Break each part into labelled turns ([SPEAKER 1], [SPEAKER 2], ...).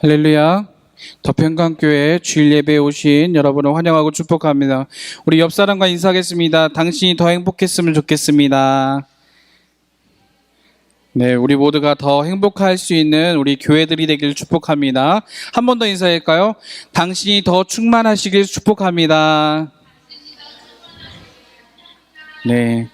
[SPEAKER 1] 할렐루야. 더평강교회 주일 예배에 오신 여러분을 환영하고 축복합니다. 우리 옆 사람과 인사하겠습니다. 당신이 더 행복했으면 좋겠습니다. 네, 우리 모두가 더 행복할 수 있는 우리 교회들이 되길 축복합니다. 한 번 더 인사할까요? 당신이 더 충만하시길 축복합니다. 네,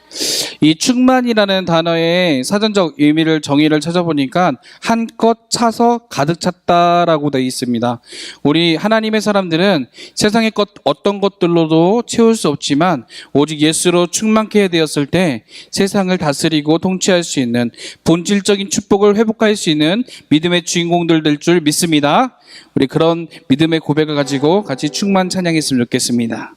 [SPEAKER 1] 이 충만이라는 단어의 사전적 의미를 정의를 찾아보니까 한껏 차서 가득 찼다라고 되어 있습니다. 우리 하나님의 사람들은 세상의 어떤 것들로도 채울 수 없지만 오직 예수로 충만케 되었을 때 세상을 다스리고 통치할 수 있는 본질적인 축복을 회복할 수 있는 믿음의 주인공들 될 줄 믿습니다. 우리 그런 믿음의 고백을 가지고 같이 충만 찬양했으면 좋겠습니다.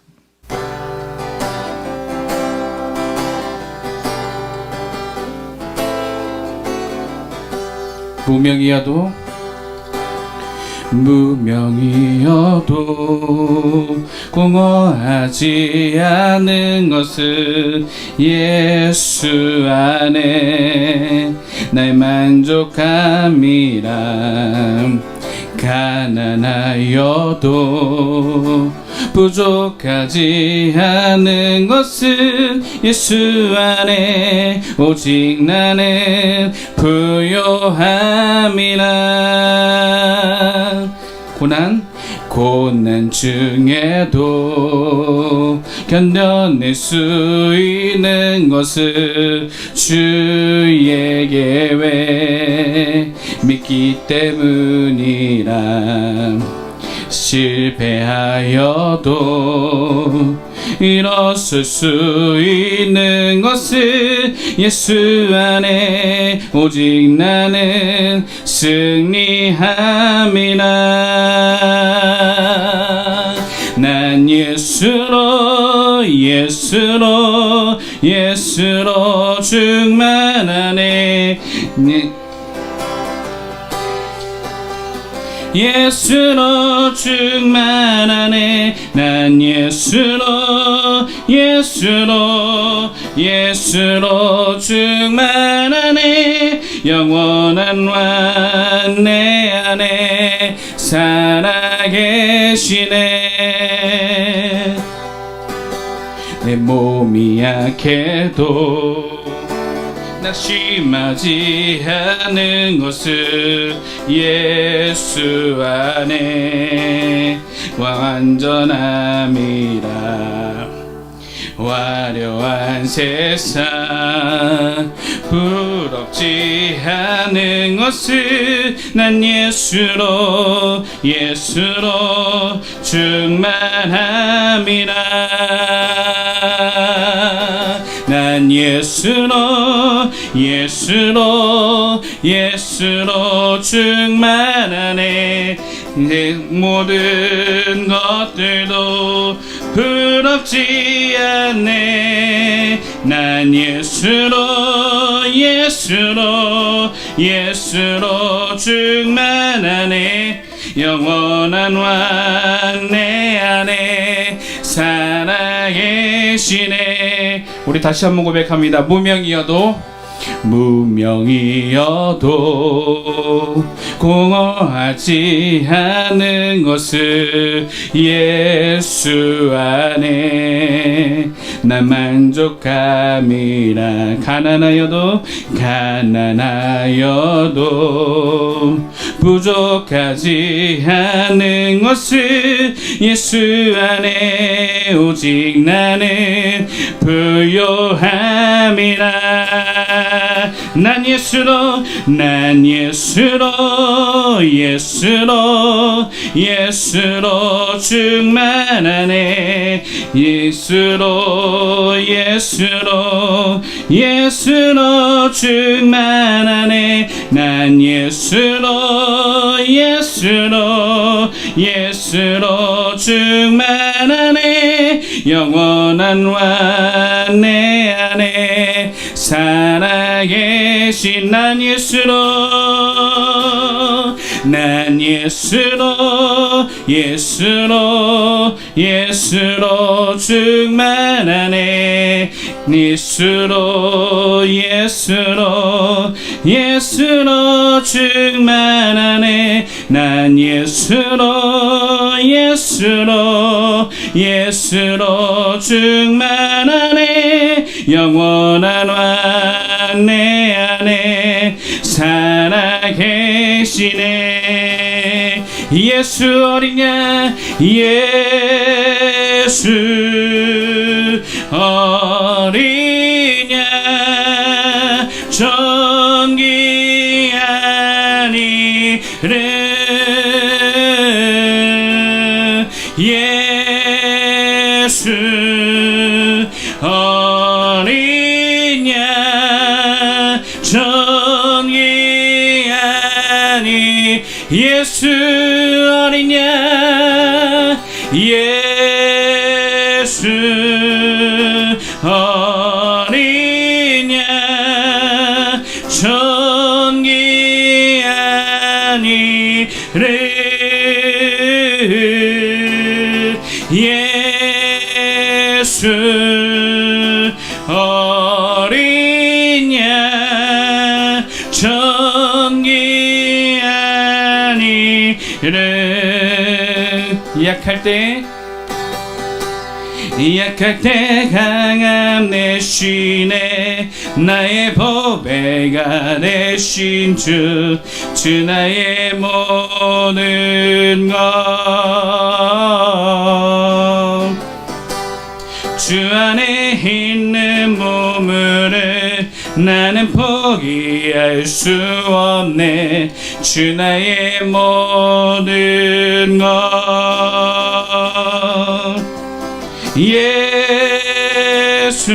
[SPEAKER 1] 무명이어도 공허하지 않은 것은 예수 안에 나의 만족함이라. 가난하여도 부족하지 않은 것은 예수 안에 오직 나는 부요함이라. 고난 중에도 견뎌낼 수 있는 것을 주의 계획 믿기 때문이라. 실패하여도 일어설 수 있는 것은 예수 안에 오직 나는 승리함이라. 난 예수로 충만하네. 예수로 충만하네. 난 예수로 충만하네. 영원한 왕 내 안에 살아계시네. 내 몸이 약해도 낙심하지 않은 것을 예수 안에 완전함이라. 화려한 세상 부럽지 않은 것을 난 예수로 충만함이라. 난 예수로 충만하네. 내 모든 것들도 부럽지 않네. 난 예수로 충만하네. 영원한 왕 내 안에 살아계시네. 우리 다시 한번 고백합니다. 무명이어도 공허하지 않은 것을 예수 안에 난 만족함이라. 가난하여도 부족하지 않은 것을 예수 안에 오직 나는 부요함이라. 난 예수로 충만하네. 예수로 충만하네. 난 예수로 충만하네. 영원한 왕 내 안에 살아계신 난 예수로 난 예수로 예수로 예수로 충만하네. 예수로 예수로 예수로 충만하네. 난 예수로 예수로 예수로 충만하네. 영원한 왕 내 안에 살아계시네. 예수 어린 양 예수 어린 양 전기 아니래. 예수 어린 양 전기 아니. 예수 어린 양 예수 어린 양 전기 아니래. 예수 어린 양 전기 아니래. 약할 때 강함 내쉬네. 나의 보배가 되신 주 나의 모든 것. 주 안에 있는 보물을 나는 포기할 수 없네. 주 나의 모든 것. 예수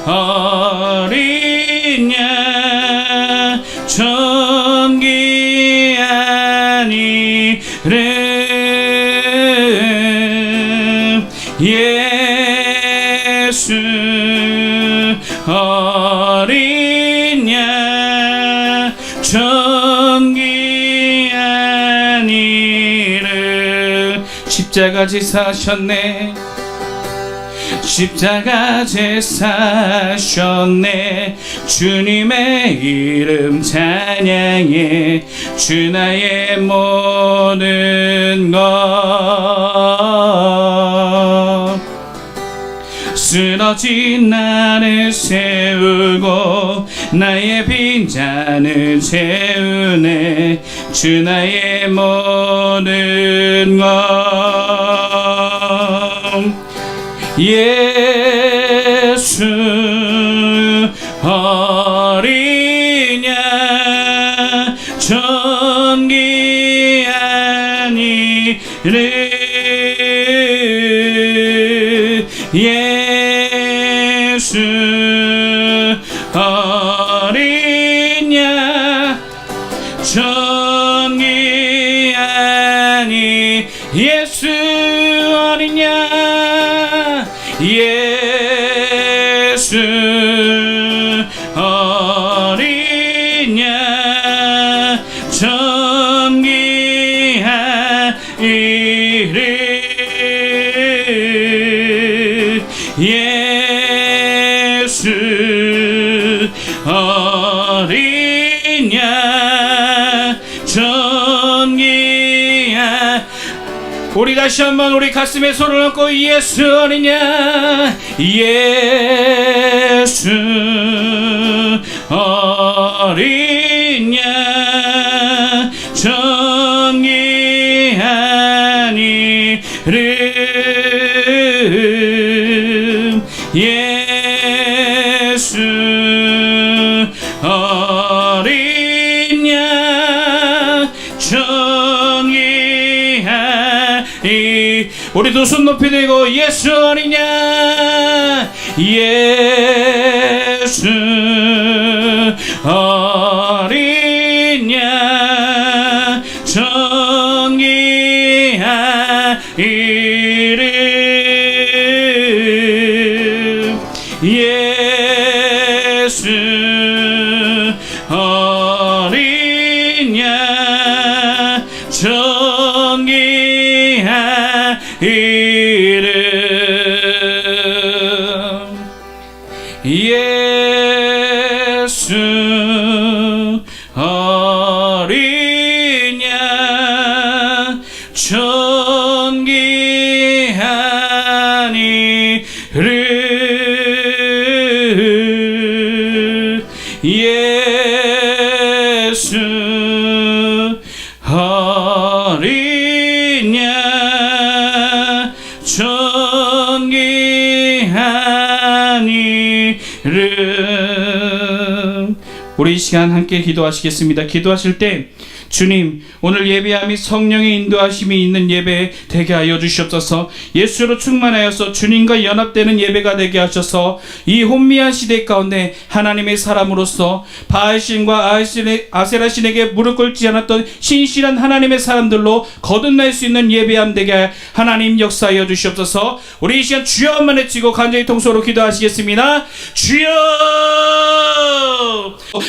[SPEAKER 1] 어린 양 전기 아니래. 예수 어린 양 전기 아니래. 십자가 지사셨네. 십자가 제사셨네. 주님의 이름 찬양해. 주 나의 모든 것. 쓰러진 나를 세우고 나의 빈잔을 채우네. 주 나의 모든 것. 예수 어린 양 전기 아니래. 예수 어린 양 전기 아니. 예수 어린 양 예수 어린 양 전기 아니래. 예수 어린 양 전기 아니래. 우리 다시 한번 우리 가슴에 손을 얹고 예수 어린 양 예수 어린 양 전기 아니래. 예수 어린 양 전기 아니. 우리 두 손 높이 들고 예수 어린 양 예수 어린 양 전기 아니래. 예수 어린 양 존귀한 이름 예수 어린 양 존귀한 이름 예수 어린 양 존귀한 이름. 우리 이 시간 함께 기도하시겠습니다. 기도하실 때 주님, 오늘 예배함이 성령의 인도하심이 있는 예배 되게 하여 주시옵소서. 예수로 충만하여서 주님과 연합되는 예배가 되게 하셔서 이 혼미한 시대 가운데 하나님의 사람으로서 바알신과 아세라신에게 무릎 꿇지 않았던 신실한 하나님의 사람들로 거듭날 수 있는 예배함 되게 하나님 역사하여 주시옵소서. 우리 이 시간 주여만 외치고 간절히 통성으로 기도하시겠습니다. 주여!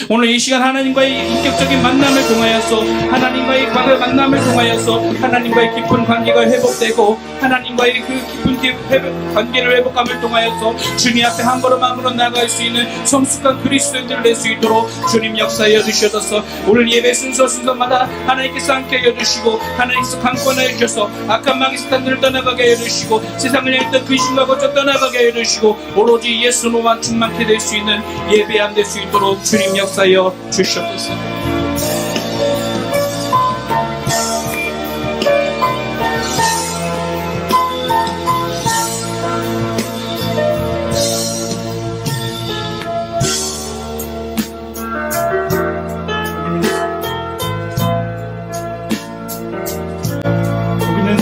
[SPEAKER 1] 오늘 이 시간 하나님과의 인격적인 만남을 통하여서 하나님과의 과거의 만남을 통하여서 하나님과의 깊은 관계가 회복되고 하나님과의 그 깊은 관계를 회복함을 통하여서 주님 앞에 한 걸음 한 걸음 나아갈 수 있는 성숙한 그리스도인들을 낼 수 있도록 주님 역사하여 주셔서 오늘 예배 순서마다 하나님께서 함께하여 주시고 하나님께서 강권하여 주셔서 악한 마귀 사탄들을 떠나가게 하여 주시고 세상을 향했던 근심과 걱정 떠나가게 하여 주시고 오로지 예수로만 충만케 될 수 있는 예배함 될 수 있도록 주님 역사하여 주시옵소서.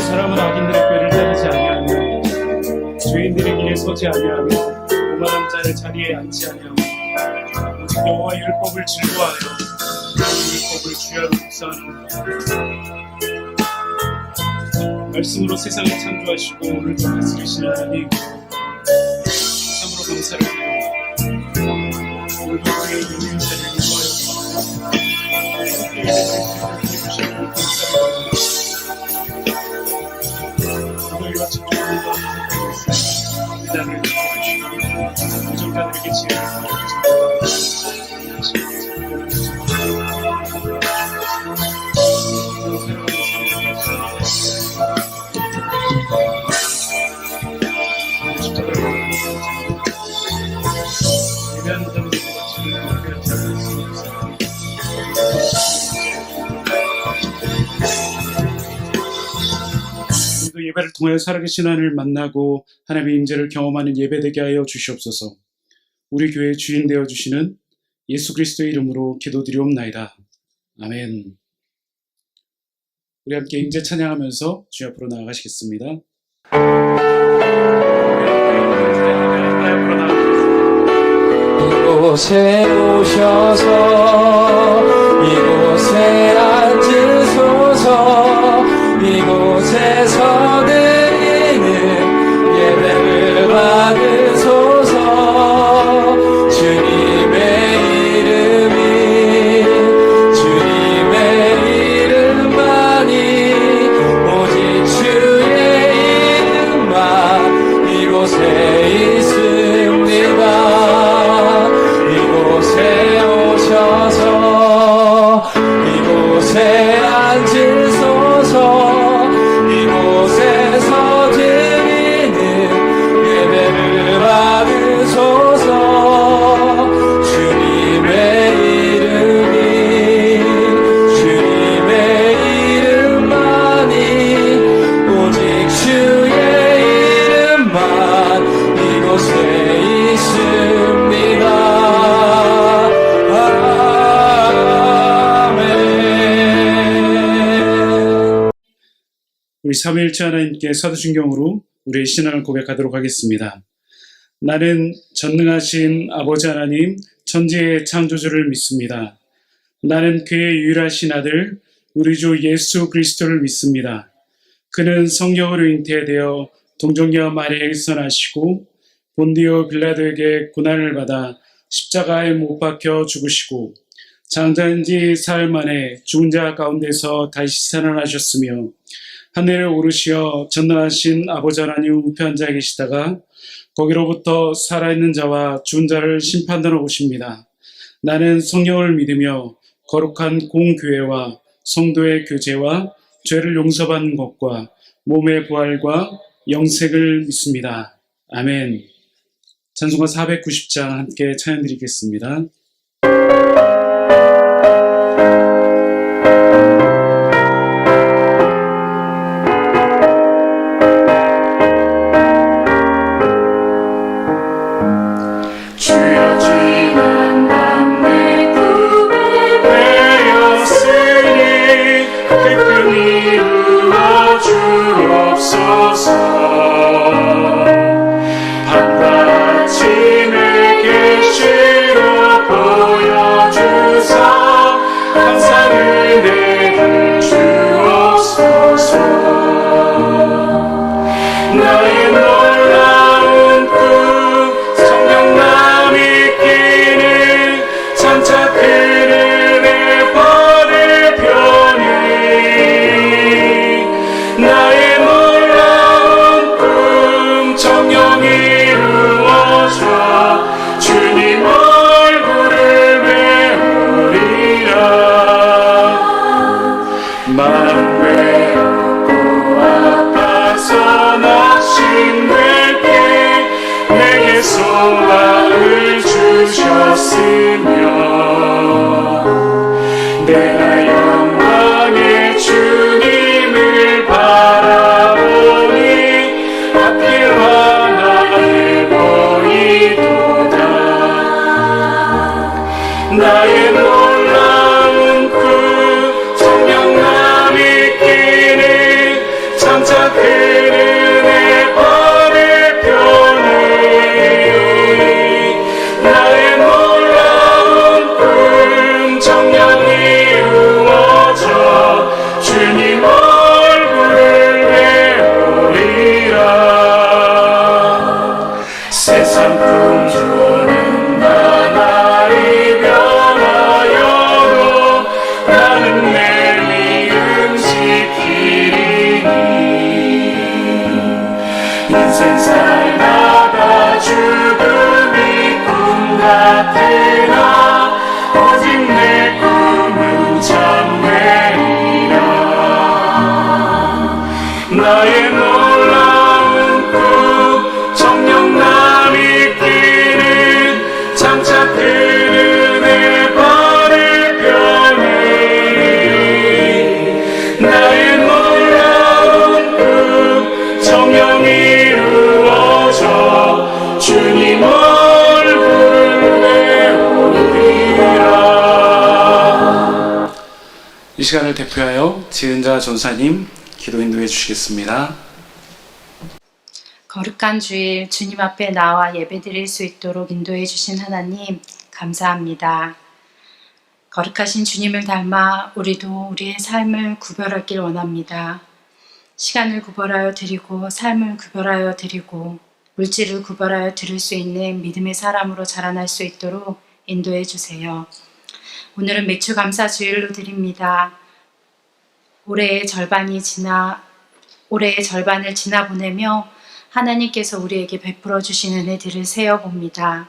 [SPEAKER 2] 사람은 악인들의 꾀를 따르지 아니하며 죄인들의 길에 서지 아니하며 오만한 자의 자리에 앉지 아니하며 오직 여호와의 율법을 즐거워하여 그 율법을 주야로 묵상하는도다. 말씀으로 세상을 창조하시고 오늘도 다스리시는 하나님, 참으로 감사를 드립니다. 오늘도 그의 영인 자리를 인도하여서 함께 예배드릴 수 있도록 해주시고 감사합니다. 너희와 집중하는 것 미담을 주시고 부정자들에게 지혜를 예배하는 자들에게 예배를 통하여 살아계신 하나님을 만나고 하나님의 임재를 경험하는 예배되게 하여 주시옵소서. 우리 교회의 주인 되어 주시는 예수 그리스도의 이름으로 기도드리옵나이다. 아멘. 우리 함께 임재 찬양하면서 주 앞으로 나아가시겠습니다.
[SPEAKER 3] 이곳에 오셔서 이곳에 앉으소서. 이곳에서 드리는 예배를 받으소서. 주님의 이름만이 오직 주의 이름만 이곳에 있습니다. 이곳에 오셔서 이곳에 앉으소서. 이곳에서 드리는 예배를 받으소서. 주님의 이름만이 오직 주의 이름만 이곳에 있습니다. 아멘.
[SPEAKER 2] 우리 삼위일체 하나님께 사도신경으로 우리의 신앙을 고백하도록 하겠습니다. 나는 전능하신 아버지 하나님, 천지의 창조주를 믿습니다. 나는 그의 유일하신 아들, 우리 주 예수 그리스도를 믿습니다. 그는 성령으로 잉태되어 동정녀 마리아에게서 나시고 본디오 빌라도에게 고난을 받아 십자가에 못 박혀 죽으시고 장자인 지 사흘 만에 죽은 자 가운데서 다시 살아나셨으며 하늘에 오르시어 전능하신 아버지 하나님 우편 앉아 계시다가 거기로부터 살아있는 자와 죽은 자를 심판하러 오십니다. 나는 성령을 믿으며 거룩한 공교회와 성도의 교제와 죄를 용서받는 것과 몸의 부활과 영생을 믿습니다. 아멘. 찬송가 490장 함께 찬양드리겠습니다.
[SPEAKER 3] 주여 지난 밤내 꿈에
[SPEAKER 2] 되었으니 그큰 이루어 주옵소서. 밤과 아침에 계시로 보여주사 감사 은혜를 주옵소서. 나의 놀라운 꿈 성령남 있기는 장차 큰 은혜 받을 편이 나의 놀라운 꿈 정녕 이루어져 주님 얼굴을 배우리라. 마음 외롭고 아파서 낙심될 때 내게 소망을 주셨으며 내가 영광의 주님을 바라보니 하필 환하게 보이도다. 나의 놀라운 꿈 성령남 있기는 장차 큰 은혜 받을 편이 나의 놀라운 꿈 정녕 이루어져 주님 얼굴을 배우리라. 세상 꿈꾸는 나날이 변하여도 나는 내 믿음 지키리니 인생 살다가 죽음이 꿈 같으나 오직 내 꿈은 참되리라. 나의 놀라운 꿈 정령남 있기는 장차 큰 은혜 받을 편이 나의 놀라운 꿈 정령 이루어져 주님 얼굴을 배우리라. 이 시간을 대표하여 지은자 전사님 기도 인도해 주시겠습니다.
[SPEAKER 4] 거룩한 주일 주님 앞에 나와 예배드릴 수 있도록 인도해 주신 하나님 감사합니다. 거룩하신 주님을 닮아 우리도 우리의 삶을 구별하길 원합니다. 시간을 구별하여 드리고 삶을 구별하여 드리고 물질을 구별하여 드릴 수 있는 믿음의 사람으로 자라날 수 있도록 인도해 주세요. 오늘은 매출 감사 주일로 드립니다. 올해의 절반을 지나 보내며 하나님께서 우리에게 베풀어 주신 은혜들을 세어봅니다.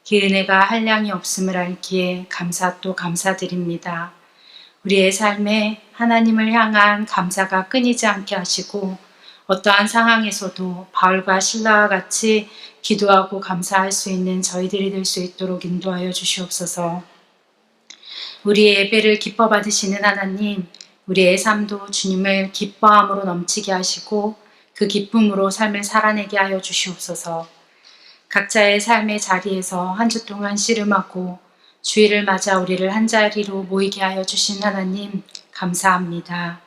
[SPEAKER 4] 그 은혜가 한량이 없음을 알기에 감사 또 감사드립니다. 우리의 삶에 하나님을 향한 감사가 끊이지 않게 하시고 어떠한 상황에서도 바울과 실라와 같이 기도하고 감사할 수 있는 저희들이 될 수 있도록 인도하여 주시옵소서. 우리의 예배를 기뻐 받으시는 하나님, 우리의 삶도 주님을 기뻐함으로 넘치게 하시고 그 기쁨으로 삶을 살아내게 하여 주시옵소서. 각자의 삶의 자리에서 한 주 동안 씨름하고 주일을 맞아 우리를 한자리로 모이게 하여 주신 하나님 감사합니다.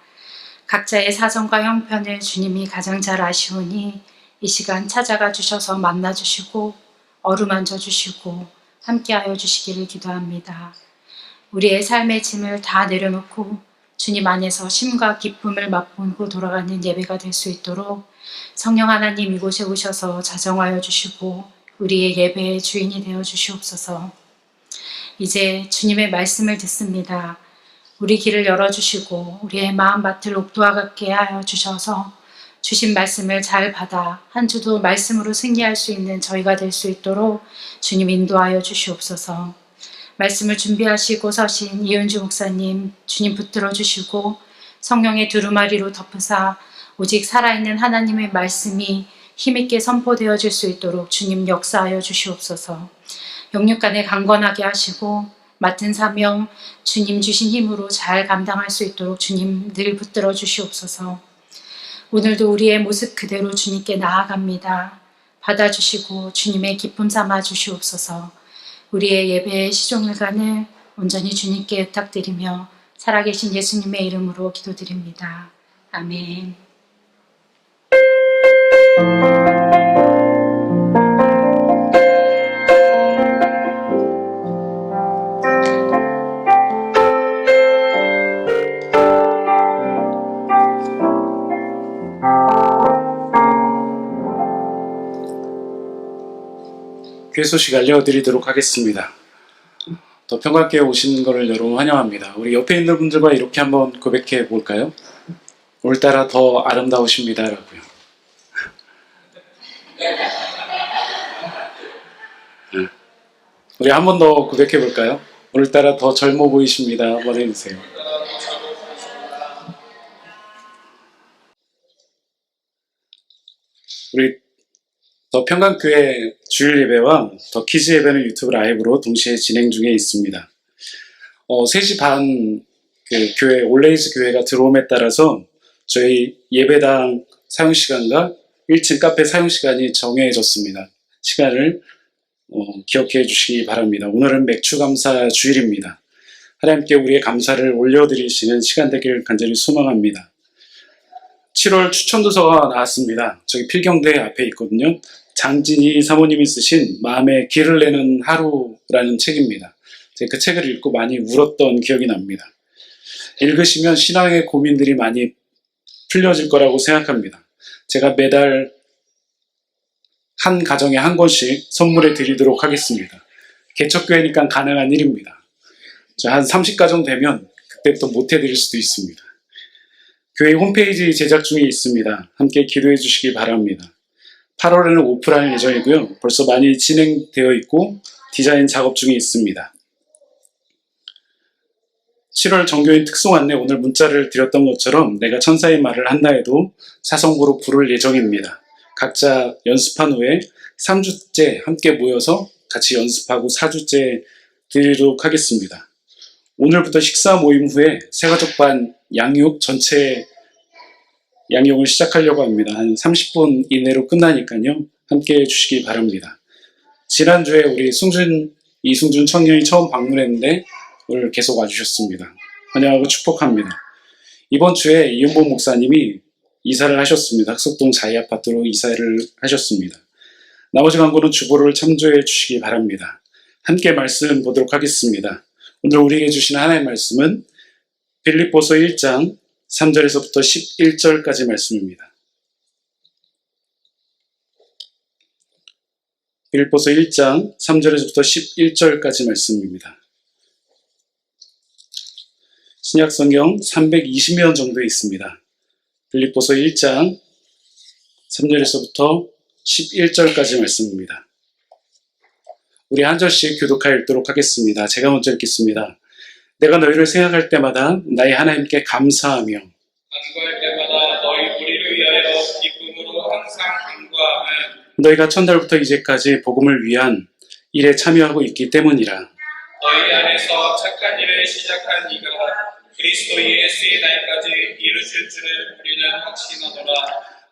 [SPEAKER 4] 각자의 사정과 형편을 주님이 가장 잘 아시오니 이 시간 찾아가 주셔서 만나 주시고 어루만져 주시고 함께하여 주시기를 기도합니다. 우리의 삶의 짐을 다 내려놓고 주님 안에서 쉼과 기쁨을 맛보고 돌아가는 예배가 될 수 있도록 성령 하나님 이곳에 오셔서 자정하여 주시고 우리의 예배의 주인이 되어 주시옵소서. 이제 주님의 말씀을 듣습니다. 우리 귀를 열어주시고 우리의 마음밭을 옥도와 같게 하여 주셔서 주신 말씀을 잘 받아 한 주도 말씀으로 승리할 수 있는 저희가 될 수 있도록 주님 인도하여 주시옵소서. 말씀을 준비하시고 서신 이은주 목사님 주님 붙들어 주시고 성령의 두루마리로 덮으사 오직 살아있는 하나님의 말씀이 힘있게 선포되어질 수 있도록 주님 역사하여 주시옵소서. 영육간에 강건하게 하시고 맡은 사명 주님 주신 힘으로 잘 감당할 수 있도록 주님 늘 붙들어 주시옵소서. 오늘도 우리의 모습 그대로 주님께 나아갑니다. 받아주시고 주님의 기쁨 삼아 주시옵소서. 우리의 예배의 시종일관을 온전히 주님께 부탁드리며 살아계신 예수님의 이름으로 기도드립니다. 아멘.
[SPEAKER 2] 교회 소식 알려드리도록 하겠습니다. 더 평강교회 오신 것을 여러분 환영합니다. 우리 옆에 있는 분들과 이렇게 한번 고백해 볼까요? 오늘따라 더 아름다우십니다 라고요. 우리 한 번 더 고백해 볼까요? 오늘따라 더 젊어 보이십니다. 한번 해주세요. 우리 더 평강교회 주일 예배와 더 키즈 예배는 유튜브 라이브로 동시에 진행 중에 있습니다. 3시 반 교회 올레이즈 교회가 들어옴에 따라서 저희 예배당 사용시간과 1층 카페 사용시간이 정해졌습니다. 시간을 기억해 주시기 바랍니다. 오늘은 맥주감사 주일입니다. 하나님께 우리의 감사를 올려드리시는 시간 되기를 간절히 소망합니다. 7월 추천도서가 나왔습니다. 저기 필경대 앞에 있거든요. 장진희 사모님이 쓰신 마음에 길을 내는 하루라는 책입니다. 제가 그 책을 읽고 많이 울었던 기억이 납니다. 읽으시면 신앙의 고민들이 많이 풀려질 거라고 생각합니다. 제가 매달 한 가정에 한 권씩 선물해 드리도록 하겠습니다. 개척교회니까 가능한 일입니다. 한 30가정 되면 그때부터 못 해드릴 수도 있습니다. 교회 홈페이지 제작 중에 있습니다. 함께 기도해 주시기 바랍니다. 8월에는 오픈할 예정이고요. 벌써 많이 진행되어 있고 디자인 작업 중에 있습니다. 7월 정교인 특송 안내 오늘 문자를 드렸던 것처럼 내가 천사의 말을 한다 해도 사성부로 부를 예정입니다. 각자 연습한 후에 3주째 함께 모여서 같이 연습하고 4주째 드리도록 하겠습니다. 오늘부터 식사 모임 후에 새가족반 양육 전체 양육을 시작하려고 합니다. 한 30분 이내로 끝나니까요. 함께 해주시기 바랍니다. 지난주에 우리 이승준 청년이 처음 방문했는데 오늘 계속 와주셨습니다. 환영하고 축복합니다. 이번 주에 이은복 목사님이 이사를 하셨습니다. 학석동 자이아파트로 이사를 하셨습니다. 나머지 광고는 주보를 참조해 주시기 바랍니다. 함께 말씀 보도록 하겠습니다. 오늘 우리에게 주시는 하나님의 말씀은 빌립보서 1장 3절에서부터 11절까지 말씀입니다. 빌립보서 1장 3절에서부터 11절까지 말씀입니다. 신약성경 320면 정도 있습니다. 빌립보서 1장 3절에서부터 11절까지 말씀입니다. 우리 한 절씩 교독하여 읽도록 하겠습니다. 제가 먼저 읽겠습니다. 내가 너희를 생각할 때마다 나의 하나님께 감사하며
[SPEAKER 5] 간구할 때마다 너희 우리를 위하여 기쁨으로 항상 간구하며
[SPEAKER 2] 너희가 첫날부터 이제까지 복음을 위한 일에 참여하고 있기 때문이라.
[SPEAKER 5] 너희 안에서 착한 일을 시작한 이가 그리스도 예수의 날까지 이루실 줄을 우리는 확신하노라.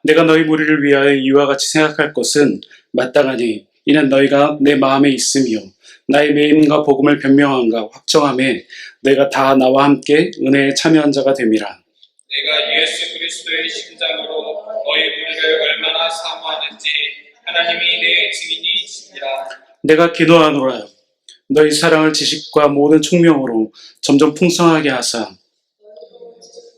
[SPEAKER 2] 내가 너희 무리를 위하여 이와 같이 생각할 것은 마땅하니 이는 너희가 내 마음에 있으며 나의 매임과 복음을 변명함과 확정함에 내가 다 나와 함께 은혜에 참여한 자가 됨이라.
[SPEAKER 5] 내가 예수 그리스도의 심장으로 너희 무리를 얼마나 사모하는지 하나님이 내 증인이시니라.
[SPEAKER 2] 내가 기도하노라. 너희 사랑을 지식과 모든 총명으로 점점 풍성하게 하사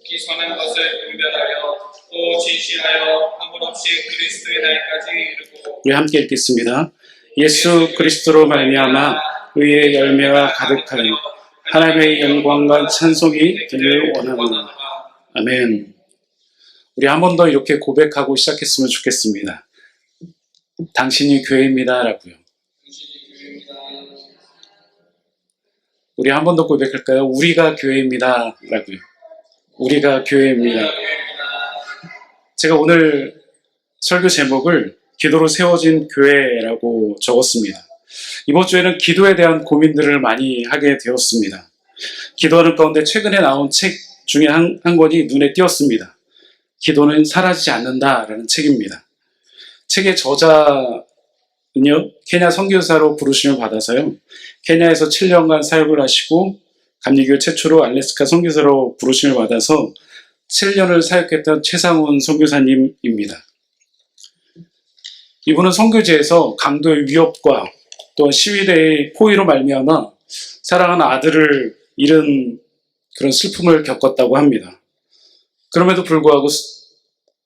[SPEAKER 5] 기선한 것을 분별하여 또 진실하여 한분 없이 그리스도의 날까지 이르고
[SPEAKER 2] 우리 함께 읽겠습니다. 예수 그리스도로 말미암아 의의 열매가 가득하여 하나님의 영광과 찬송이 되길 원합니다. 아멘. 우리 한 번 더 이렇게 고백하고 시작했으면 좋겠습니다. 당신이 교회입니다 라고요. 우리 한 번 더 고백할까요? 우리가 교회입니다 라고요. 우리가 교회입니다. 제가 오늘 설교 제목을 기도로 세워진 교회라고 적었습니다. 이번 주에는 기도에 대한 고민들을 많이 하게 되었습니다. 기도하는 가운데 최근에 나온 책 중에 한 권이 눈에 띄었습니다. 기도는 사라지지 않는다라는 책입니다. 책의 저자는요, 케냐 선교사로 부르심을 받아서요, 케냐에서 7년간 사역을 하시고 감리교 최초로 알래스카 선교사로 부르심을 받아서 7년을 사역했던 최상훈 선교사님입니다. 이분은 선교지에서 강도의 위협과 또 시위대의 포위로 말미암아 사랑하는 아들을 잃은 그런 슬픔을 겪었다고 합니다. 그럼에도 불구하고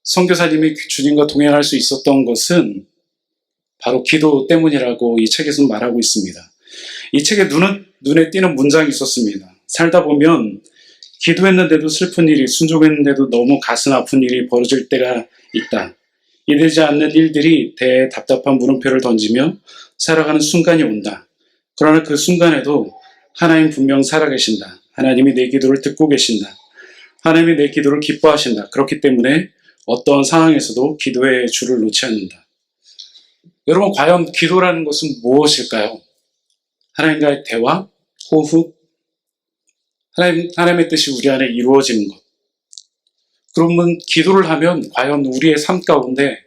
[SPEAKER 2] 선교사님이 주님과 동행할 수 있었던 것은 바로 기도 때문이라고 이 책에서 말하고 있습니다. 이 책에 눈에 띄는 문장이 있었습니다. 살다 보면 기도했는데도 슬픈 일이, 순종했는데도 너무 가슴 아픈 일이 벌어질 때가 있다. 이되지 않는 일들이 답답한 물음표를 던지며 살아가는 순간이 온다. 그러나 그 순간에도 하나님 분명 살아계신다. 하나님이 내 기도를 듣고 계신다. 하나님이 내 기도를 기뻐하신다. 그렇기 때문에 어떤 상황에서도 기도의 줄을 놓지 않는다. 여러분, 과연 기도라는 것은 무엇일까요? 하나님과의 대화, 호흡, 하나님의 뜻이 우리 안에 이루어지는 것. 그러면 기도를 하면 과연 우리의 삶 가운데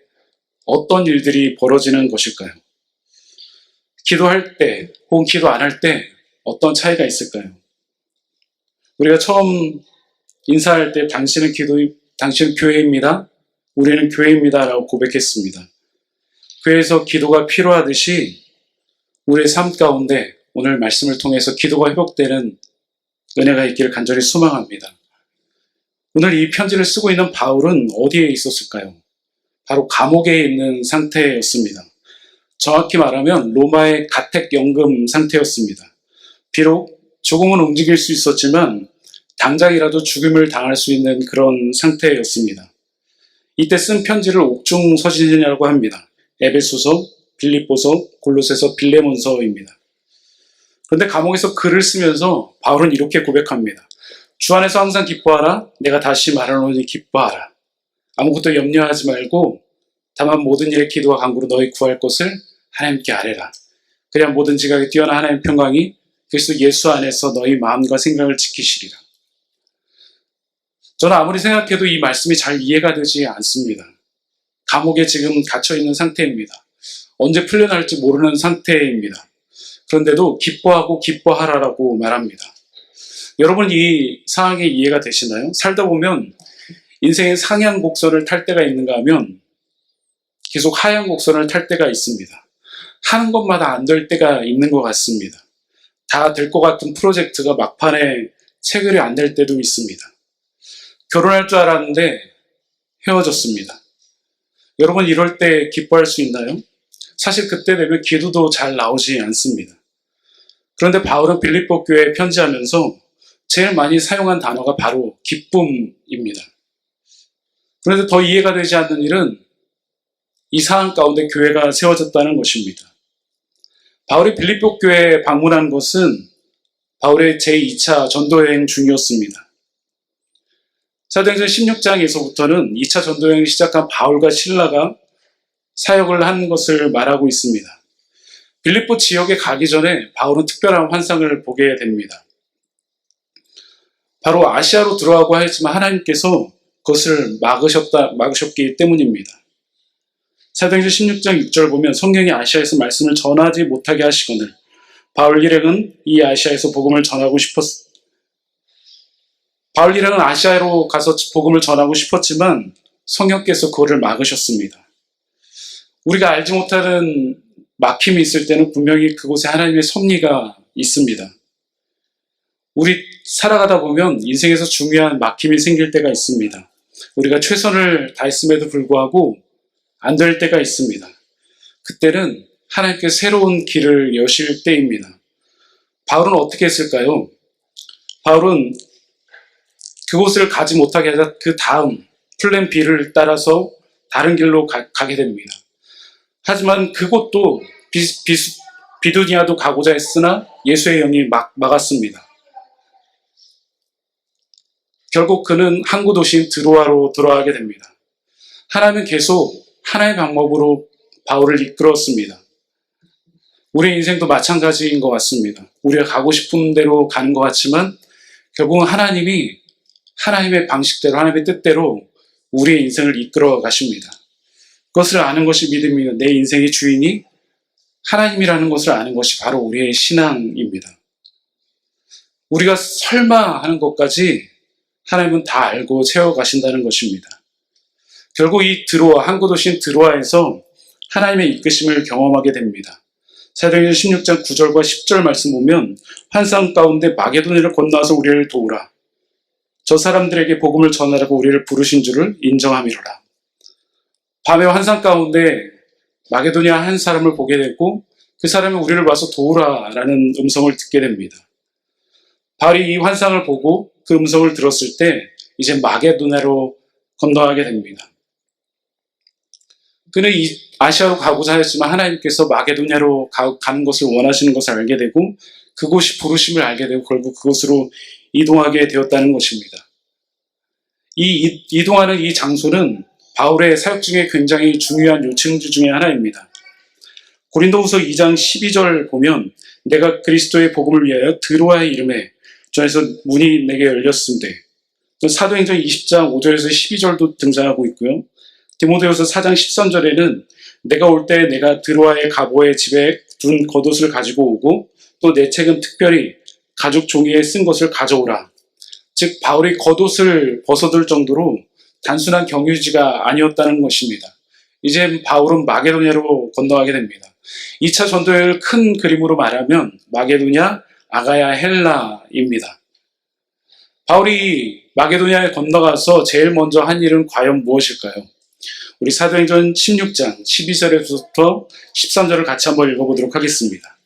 [SPEAKER 2] 어떤 일들이 벌어지는 것일까요? 기도할 때 혹은 기도 안 할 때 어떤 차이가 있을까요? 우리가 처음 인사할 때 당신은 교회입니다. 우리는 교회입니다 라고 고백했습니다. 교회에서 기도가 필요하듯이 우리의 삶 가운데 오늘 말씀을 통해서 기도가 회복되는 은혜가 있기를 간절히 소망합니다. 오늘 이 편지를 쓰고 있는 바울은 어디에 있었을까요? 바로 감옥에 있는 상태였습니다. 정확히 말하면 로마의 가택연금 상태였습니다. 비록 조금은 움직일 수 있었지만 당장이라도 죽임을 당할 수 있는 그런 상태였습니다. 이때 쓴 편지를 옥중서신이라고 합니다. 에베소서, 빌립보서, 골로새서, 빌레몬서입니다. 그런데 감옥에서 글을 쓰면서 바울은 이렇게 고백합니다. 주 안에서 항상 기뻐하라. 내가 다시 말하노니 기뻐하라. 아무것도 염려하지 말고 다만 모든 일에 기도와 간구로 너희 구할 것을 하나님께 아뢰라. 그래야 모든 지각에 뛰어난 하나님의 평강이 그리스도 예수 안에서 너희 마음과 생각을 지키시리라. 저는 아무리 생각해도 이 말씀이 잘 이해가 되지 않습니다. 감옥에 지금 갇혀있는 상태입니다. 언제 풀려날지 모르는 상태입니다. 그런데도 기뻐하고 기뻐하라라고 말합니다. 여러분, 이 상황이 이해가 되시나요? 살다 보면 인생의 상향 곡선을 탈 때가 있는가 하면 계속 하향 곡선을 탈 때가 있습니다. 하는 것마다 안 될 때가 있는 것 같습니다. 다 될 것 같은 프로젝트가 막판에 체결이 안 될 때도 있습니다. 결혼할 줄 알았는데 헤어졌습니다. 여러분, 이럴 때 기뻐할 수 있나요? 사실 그때 되면 기도도 잘 나오지 않습니다. 그런데 바울은 빌립보 교회에 편지하면서 제일 많이 사용한 단어가 바로 기쁨입니다. 그런데 더 이해가 되지 않는 일은 이 상황 가운데 교회가 세워졌다는 것입니다. 바울이 빌립보 교회에 방문한 것은 바울의 제2차 전도여행 중이었습니다. 사도행전 16장에서부터는 2차 전도여행을 시작한 바울과 실라가 사역을 한 것을 말하고 있습니다. 빌립보 지역에 가기 전에 바울은 특별한 환상을 보게 됩니다. 바로 아시아로 들어가고 하였지만 하나님께서 그것을 막으셨기 때문입니다. 사도행전 16장 6절 보면 성경이 아시아에서 말씀을 전하지 못하게 하시거늘 바울 일행은 이 아시아에서 복음을 전하고 바울 일행은 아시아로 가서 복음을 전하고 싶었지만 성령께서 그거를 막으셨습니다. 우리가 알지 못하는 막힘이 있을 때는 분명히 그곳에 하나님의 섭리가 있습니다. 우리 살아가다 보면 인생에서 중요한 막힘이 생길 때가 있습니다. 우리가 최선을 다했음에도 불구하고 안 될 때가 있습니다. 그때는 하나님께 새로운 길을 여실 때입니다. 바울은 어떻게 했을까요? 바울은 그곳을 가지 못하게 하자 그 다음 플랜 B를 따라서 다른 길로 가게 됩니다. 하지만 그곳도 비두니아도 가고자 했으나 예수의 영이 막았습니다. 결국 그는 항구 도시인 드로아로 돌아가게 됩니다. 하나님은 계속 하나의 방법으로 바울을 이끌었습니다. 우리의 인생도 마찬가지인 것 같습니다. 우리가 가고 싶은 대로 가는 것 같지만 결국은 하나님이 하나님의 방식대로 하나님의 뜻대로 우리의 인생을 이끌어 가십니다. 그것을 아는 것이 믿음이며 내 인생의 주인이 하나님이라는 것을 아는 것이 바로 우리의 신앙입니다. 우리가 설마 하는 것까지 하나님은 다 알고 채워가신다는 것입니다. 결국 이 드로아, 항구 도시인 드로아에서 하나님의 이끄심을 경험하게 됩니다. 사도행전 16장 9절과 10절 말씀 보면 환상 가운데 마게도니아를 건너와서 우리를 도우라. 저 사람들에게 복음을 전하라고 우리를 부르신 줄을 인정함이로라. 밤에 환상 가운데 마게도니아 한 사람을 보게 됐고 그 사람이 우리를 와서 도우라라는 음성을 듣게 됩니다. 바울이 이 환상을 보고 그 음성을 들었을 때 이제 마게도냐로 건너가게 됩니다. 그는 아시아로 가고자 했지만 하나님께서 마게도냐로 가는 것을 원하시는 것을 알게 되고 그곳이 부르심을 알게 되고 결국 그곳으로 이동하게 되었다는 것입니다. 이 이동하는 이 장소는 바울의 사역 중에 굉장히 중요한 요청지 중에 하나입니다. 고린도후서 2장 12절 보면 내가 그리스도의 복음을 위하여 드로아의 이름에 전에서 문이 내게 열렸음되, 또 사도행전 20장 5절에서 12절도 등장하고 있고요. 디모데후서 4장 13절에는 내가 올 때 내가 드로아의 가보의 집에 둔 겉옷을 가지고 오고 또 내 책은 특별히 가죽 종이에 쓴 것을 가져오라. 즉 바울이 겉옷을 벗어둘 정도로 단순한 경유지가 아니었다는 것입니다. 이제 바울은 마게도냐로 건너가게 됩니다. 2차 전도여행을 큰 그림으로 말하면 마게도냐, 아가야, 헬라입니다. 바울이 마게도냐에 건너가서 제일 먼저 한 일은 과연 무엇일까요? 우리 사도행전 16장 12절에서부터 13절을 같이 한번 읽어보도록 하겠습니다.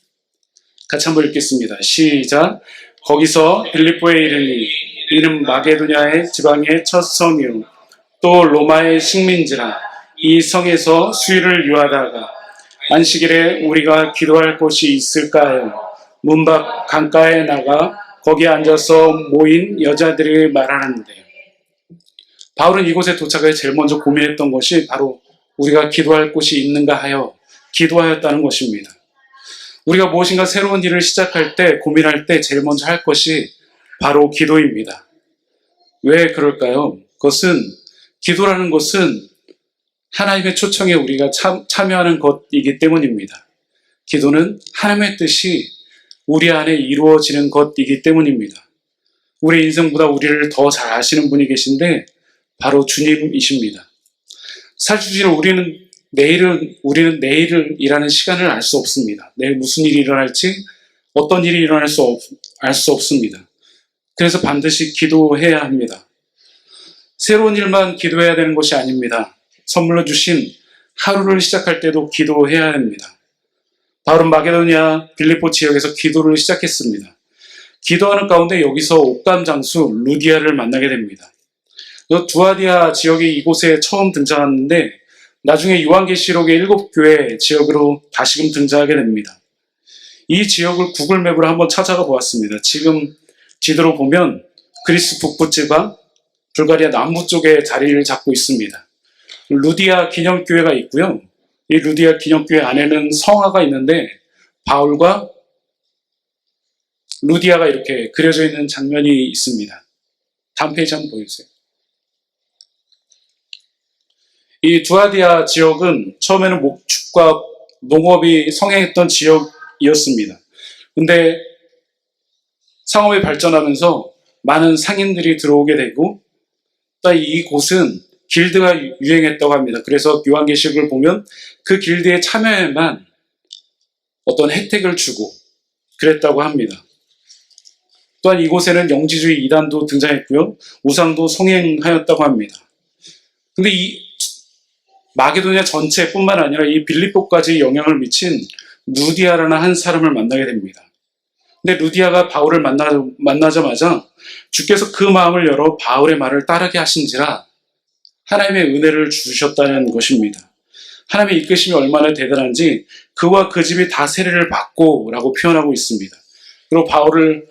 [SPEAKER 2] 같이 한번 읽겠습니다. 시작. 거기서 빌립보에 이르니 이는 마게도냐의 지방의 첫 성이요 또 로마의 식민지라. 이 성에서 수일을 유하다가 안식일에 우리가 기도할 곳이 있을까요? 문 밖 강가에 나가 거기에 앉아서 모인 여자들이 말하는데, 바울은 이곳에 도착해 제일 먼저 고민했던 것이 바로 우리가 기도할 곳이 있는가 하여 기도하였다는 것입니다. 우리가 무엇인가 새로운 일을 시작할 때, 고민할 때 제일 먼저 할 것이 바로 기도입니다. 왜 그럴까요? 기도라는 것은 하나님의 초청에 우리가 참여하는 것이기 때문입니다. 기도는 하나님의 뜻이 우리 안에 이루어지는 것이기 때문입니다. 우리 인생보다 우리를 더 잘 아시는 분이 계신데 바로 주님이십니다. 사실 우리는 내일이라는 시간을 알 수 없습니다. 내일 무슨 일이 일어날지, 어떤 일이 일어날 알 수 없습니다. 그래서 반드시 기도해야 합니다. 새로운 일만 기도해야 되는 것이 아닙니다. 선물로 주신 하루를 시작할 때도 기도해야 합니다. 바울은 마게도냐 빌립보 지역에서 기도를 시작했습니다. 기도하는 가운데 여기서 옥감 장수 루디아를 만나게 됩니다. 두아디아 지역이 이곳에 처음 등장하는데 나중에 요한계시록의 7교회 지역으로 다시금 등장하게 됩니다. 이 지역을 구글맵으로 한번 찾아가 보았습니다. 지금 지도로 보면 그리스 북부 지방, 불가리아 남부 쪽에 자리를 잡고 있습니다. 루디아 기념교회가 있고요. 이 루디아 기념교회 안에는 성화가 있는데 바울과 루디아가 이렇게 그려져 있는 장면이 있습니다. 다음 페이지 한번 보여주세요. 이 두아디아 지역은 처음에는 목축과 농업이 성행했던 지역이었습니다. 근데 상업이 발전하면서 많은 상인들이 들어오게 되고 또 이곳은 길드가 유행했다고 합니다. 그래서 요한계시록을 보면 그 길드에 참여해야만 어떤 혜택을 주고 그랬다고 합니다. 또한 이곳에는 영지주의 이단도 등장했고요. 우상도 성행하였다고 합니다. 근데 이 마게도냐 전체뿐만 아니라 이 빌립보까지 영향을 미친 루디아라는 한 사람을 만나게 됩니다. 근데 루디아가 바울을 만나자마자 주께서 그 마음을 열어 바울의 말을 따르게 하신지라 하나님의 은혜를 주셨다는 것입니다. 하나님의 이끄심이 얼마나 대단한지 그와 그 집이 다 세례를 받고 라고 표현하고 있습니다. 그리고 바울을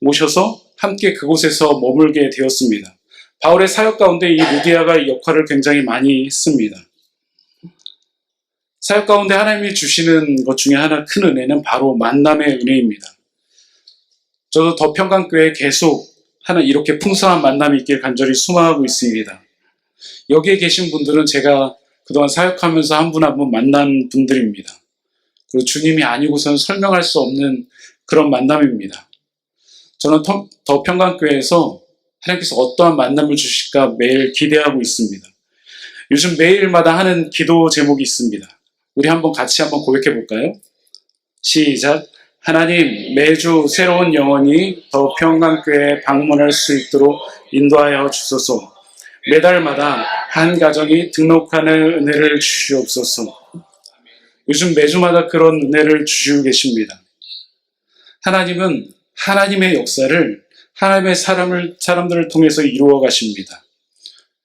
[SPEAKER 2] 모셔서 함께 그곳에서 머물게 되었습니다. 바울의 사역 가운데 이 루디아가 이 역할을 굉장히 많이 했습니다. 사역 가운데 하나님이 주시는 것 중에 하나 큰 은혜는 바로 만남의 은혜입니다. 저도 더 평강교회에 계속 하나 이렇게 풍성한 만남이 있길 간절히 소망하고 있습니다. 여기에 계신 분들은 제가 그동안 사역하면서 한 분 한 분 만난 분들입니다. 그리고 주님이 아니고서는 설명할 수 없는 그런 만남입니다. 저는 더 평강교회에서 하나님께서 어떠한 만남을 주실까 매일 기대하고 있습니다. 요즘 매일마다 하는 기도 제목이 있습니다. 우리 같이 한번 고백해 볼까요? 시작. 하나님, 매주 새로운 영혼이 더 평강교회에 방문할 수 있도록 인도하여 주소서. 매달마다 한 가정이 등록하는 은혜를 주시옵소서. 요즘 매주마다 그런 은혜를 주시고 계십니다. 하나님은 하나님의 역사를 하나님의 사람들을 통해서 이루어 가십니다.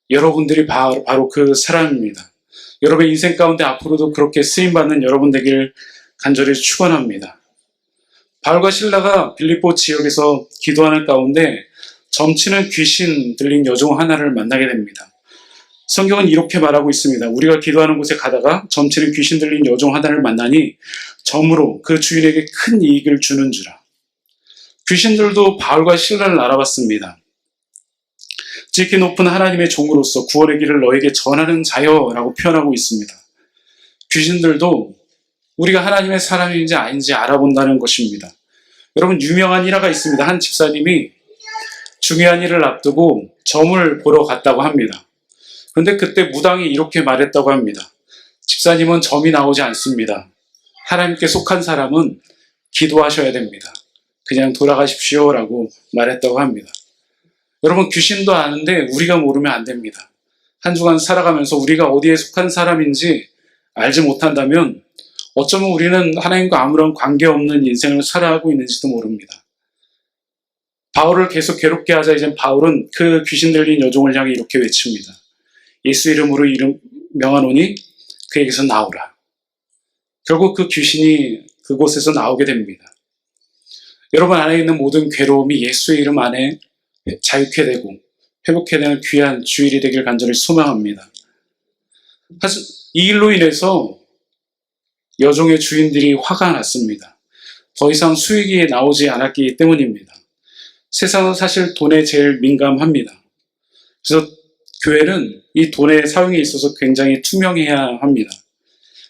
[SPEAKER 2] 여러분들이 바로 그 사람입니다. 여러분의 인생 가운데 앞으로도 그렇게 쓰임받는 여러분 되기를 간절히 축원합니다. 바울과 실라가 빌립보 지역에서 기도하는 가운데 점치는 귀신 들린 여종 하나를 만나게 됩니다. 성경은 이렇게 말하고 있습니다. 우리가 기도하는 곳에 가다가 점치는 귀신 들린 여종 하나를 만나니 점으로 그 주인에게 큰 이익을 주는 주라. 귀신들도 바울과 실라를 알아봤습니다. 지극히 높은 하나님의 종으로서 구원의 길을 너에게 전하는 자여라고 표현하고 있습니다. 귀신들도 우리가 하나님의 사람인지 아닌지 알아본다는 것입니다. 여러분, 유명한 일화가 있습니다. 한 집사님이 중요한 일을 앞두고 점을 보러 갔다고 합니다. 그런데 그때 무당이 이렇게 말했다고 합니다. 집사님은 점이 나오지 않습니다. 하나님께 속한 사람은 기도하셔야 됩니다. 그냥 돌아가십시오 라고 말했다고 합니다. 여러분, 귀신도 아는데 우리가 모르면 안 됩니다. 한 주간 살아가면서 우리가 어디에 속한 사람인지 알지 못한다면 어쩌면 우리는 하나님과 아무런 관계없는 인생을 살아가고 있는지도 모릅니다. 바울을 계속 괴롭게 하자 이제 바울은 그 귀신 들린 여종을 향해 이렇게 외칩니다. 예수 이름으로 명하노니 그에게서 나오라. 결국 그 귀신이 그곳에서 나오게 됩니다. 여러분 안에 있는 모든 괴로움이 예수의 이름 안에 자유케 되고 회복해 되는 귀한 주일이 되길 간절히 소망합니다. 사실 이 일로 인해서 여종의 주인들이 화가 났습니다. 더 이상 수익이 나오지 않았기 때문입니다. 세상은 사실 돈에 제일 민감합니다. 그래서 교회는 이 돈의 사용에 있어서 굉장히 투명해야 합니다.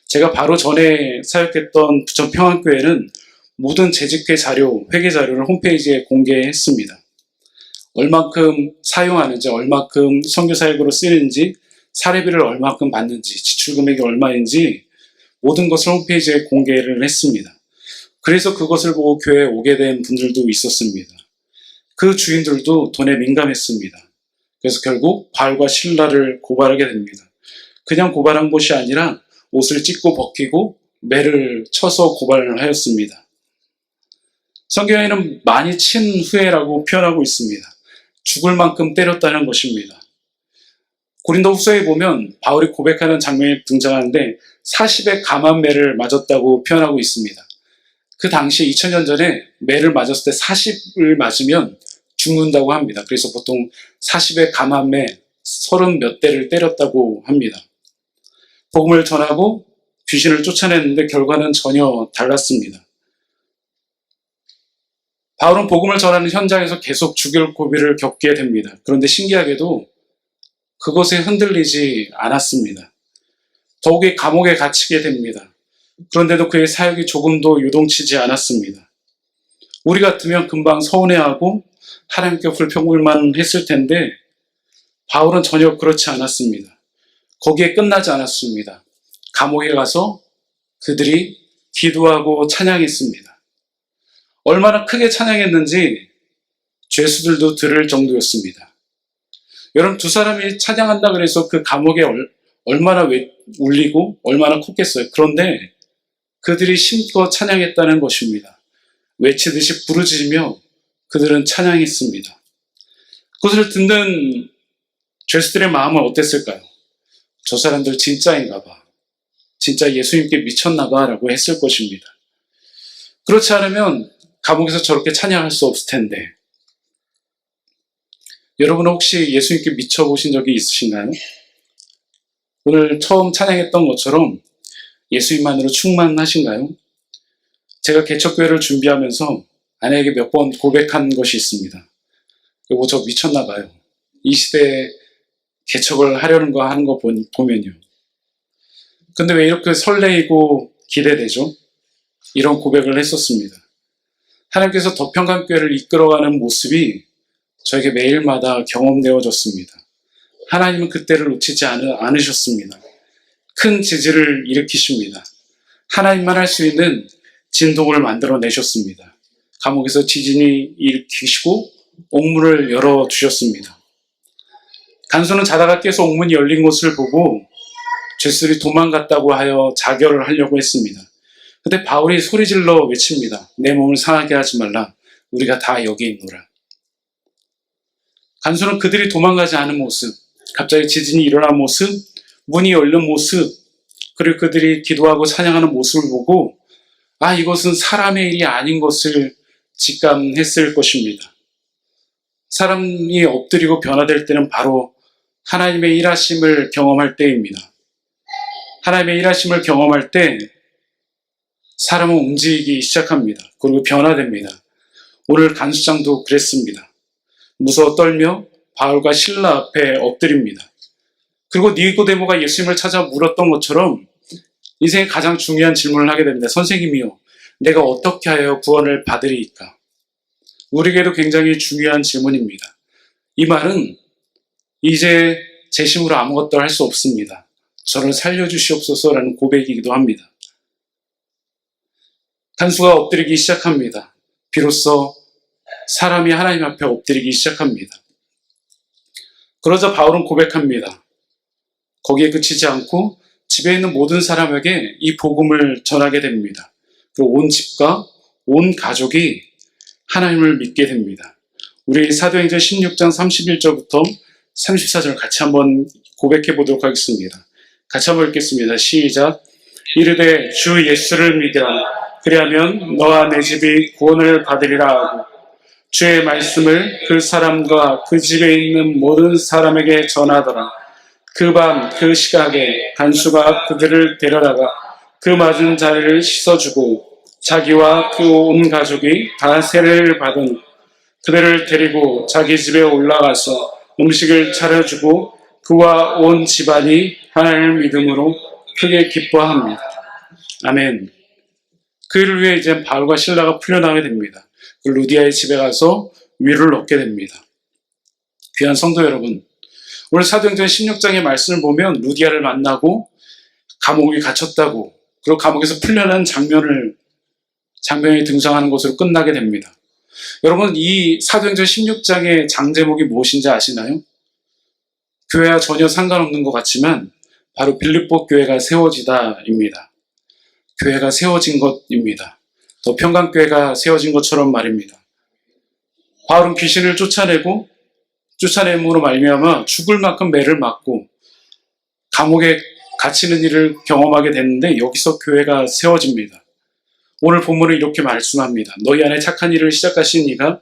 [SPEAKER 2] 제가 바로 전에 사역했던 부천 평안교회는 모든 재직회 자료, 회계 자료를 홈페이지에 공개했습니다. 얼마큼 사용하는지, 얼마큼 선교 사역으로 쓰는지, 사례비를 얼마큼 받는지, 지출 금액이 얼마인지 모든 것을 홈페이지에 공개를 했습니다. 그래서 그것을 보고 교회에 오게 된 분들도 있었습니다. 그 주인들도 돈에 민감했습니다. 그래서 결국 바울과 실라를 고발하게 됩니다. 그냥 고발한 것이 아니라 옷을 찢고 벗기고 매를 쳐서 고발을 하였습니다. 성경에는 많이 친 후에라고 표현하고 있습니다. 죽을 만큼 때렸다는 것입니다. 고린도 후서에 보면 바울이 고백하는 장면이 등장하는데 40의 감한 매를 맞았다고 표현하고 있습니다. 그 당시에 2000년 전에 매를 맞았을 때 40을 맞으면 죽는다고 합니다. 그래서 보통 40의 감한 매 30 몇 대를 때렸다고 합니다. 복음을 전하고 귀신을 쫓아냈는데 결과는 전혀 달랐습니다. 바울은 복음을 전하는 현장에서 계속 죽일 고비를 겪게 됩니다. 그런데 신기하게도 그것에 흔들리지 않았습니다. 더욱이 감옥에 갇히게 됩니다. 그런데도 그의 사역이 조금도 요동치지 않았습니다. 우리 같으면 금방 서운해하고 하나님께 불평불만 했을 텐데 바울은 전혀 그렇지 않았습니다. 거기에 끝나지 않았습니다. 감옥에 가서 그들이 기도하고 찬양했습니다. 얼마나 크게 찬양했는지 죄수들도 들을 정도였습니다. 여러분, 두 사람이 찬양한다 그래서 그 감옥에 얼마나 울리고 얼마나 컸겠어요. 그런데 그들이 심껏 찬양했다는 것입니다. 외치듯이 부르짖으며 그들은 찬양했습니다. 그것을 듣는 죄수들의 마음은 어땠을까요? 저 사람들 진짜인가 봐. 진짜 예수님께 미쳤나 봐 라고 했을 것입니다. 그렇지 않으면 감옥에서 저렇게 찬양할 수 없을 텐데. 여러분은 혹시 예수님께 미쳐보신 적이 있으신가요? 오늘 처음 찬양했던 것처럼 예수님만으로 충만하신가요? 제가 개척교회를 준비하면서 아내에게 몇 번 고백한 것이 있습니다. 여보, 저 미쳤나 봐요. 이 시대에 개척을 하려는 거 하는 거 보면요. 근데 왜 이렇게 설레이고 기대되죠? 이런 고백을 했었습니다. 하나님께서 더평강교회를 이끌어가는 모습이 저에게 매일마다 경험되어졌습니다. 하나님은 그때를 놓치지 않으셨습니다. 큰 지지를 일으키십니다. 하나님만 할 수 있는 진동을 만들어내셨습니다. 감옥에서 지진이 일으키시고 옥문을 열어주셨습니다. 간수는 자다가 깨서 옥문이 열린 것을 보고 죄수들이 도망갔다고 하여 자결을 하려고 했습니다. 그때 바울이 소리질러 외칩니다. 내 몸을 상하게 하지 말라. 우리가 다 여기 있노라. 간수는 그들이 도망가지 않은 모습, 갑자기 지진이 일어난 모습, 문이 열린 모습, 그리고 그들이 기도하고 찬양하는 모습을 보고 이것은 사람의 일이 아닌 것을 직감했을 것입니다. 사람이 엎드리고 변화될 때는 바로 하나님의 일하심을 경험할 때입니다. 하나님의 일하심을 경험할 때 사람은 움직이기 시작합니다. 그리고 변화됩니다. 오늘 간수장도 그랬습니다. 무서워 떨며 바울과 실라 앞에 엎드립니다. 그리고 니고데모가 예수님을 찾아 물었던 것처럼 인생의 가장 중요한 질문을 하게 됩니다. 선생님이요, 내가 어떻게 하여 구원을 받으리이까? 우리에게도 굉장히 중요한 질문입니다. 이 말은 이제 제 힘으로 아무것도 할 수 없습니다. 저를 살려주시옵소서라는 고백이기도 합니다. 간수가 엎드리기 시작합니다. 비로소 사람이 하나님 앞에 엎드리기 시작합니다. 그러자 바울은 고백합니다. 거기에 그치지 않고 집에 있는 모든 사람에게 이 복음을 전하게 됩니다. 그리고 온 집과 온 가족이 하나님을 믿게 됩니다. 우리 사도행전 16장 31절부터 34절 같이 한번 고백해 보도록 하겠습니다. 같이 한번 읽겠습니다. 시작. 이르되 주 예수를 믿으라. 그리하면 너와 내 집이 구원을 받으리라 하고 주의 말씀을 그 사람과 그 집에 있는 모든 사람에게 전하더라. 그 밤 그 시각에 간수가 그들을 데려다가 그 맞은 자리를 씻어주고 자기와 그 온 가족이 다 세례를 받은 그들을 데리고 자기 집에 올라가서 음식을 차려주고 그와 온 집안이 하나님을 믿음으로 크게 기뻐합니다. 아멘. 그 일을 위해 이제 바울과 실라가 풀려나게 됩니다. 그 루디아의 집에 가서 위로를 얻게 됩니다. 귀한 성도 여러분, 오늘 사도행전 16장의 말씀을 보면 루디아를 만나고 감옥에 갇혔다고, 그리고 감옥에서 풀려난 장면이 등장하는 것으로 끝나게 됩니다. 여러분, 이 사도행전 16장의 장제목이 무엇인지 아시나요? 교회와 전혀 상관없는 것 같지만 바로 빌립보 교회가 세워지다입니다. 교회가 세워진 것입니다. 더 평강교회가 세워진 것처럼 말입니다. 바울은 귀신을 쫓아냄으로 말미암아 죽을 만큼 매를 맞고 감옥에 갇히는 일을 경험하게 됐는데 여기서 교회가 세워집니다. 오늘 본문은 이렇게 말씀합니다. 너희 안에 착한 일을 시작하신 이가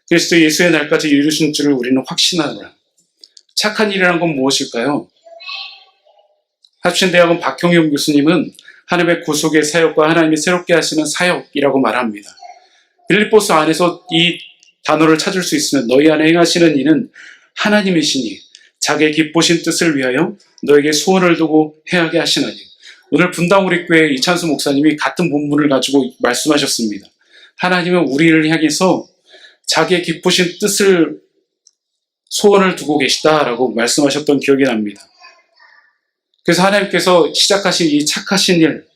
[SPEAKER 2] 그리스도 예수의 날까지 이루신 줄을 우리는 확신하노라. 착한 일이란 건 무엇일까요? 합신대학원 박형용 교수님은 하나님의 구속의 사역과 하나님이 새롭게 하시는 사역이라고 말합니다. 빌립보서 안에서 이 단어를 찾을 수 있으면 너희 안에 행하시는 이는 하나님이시니 자기의 기쁘신 뜻을 위하여 너에게 소원을 두고 행하게 하시나니. 오늘 분당우리교회 이찬수 목사님이 같은 본문을 가지고 말씀하셨습니다. 하나님은 우리를 향해서 자기의 기쁘신 뜻을 소원을 두고 계시다라고 말씀하셨던 기억이 납니다. 그래서 하나님께서 시작하신 이 착하신 일,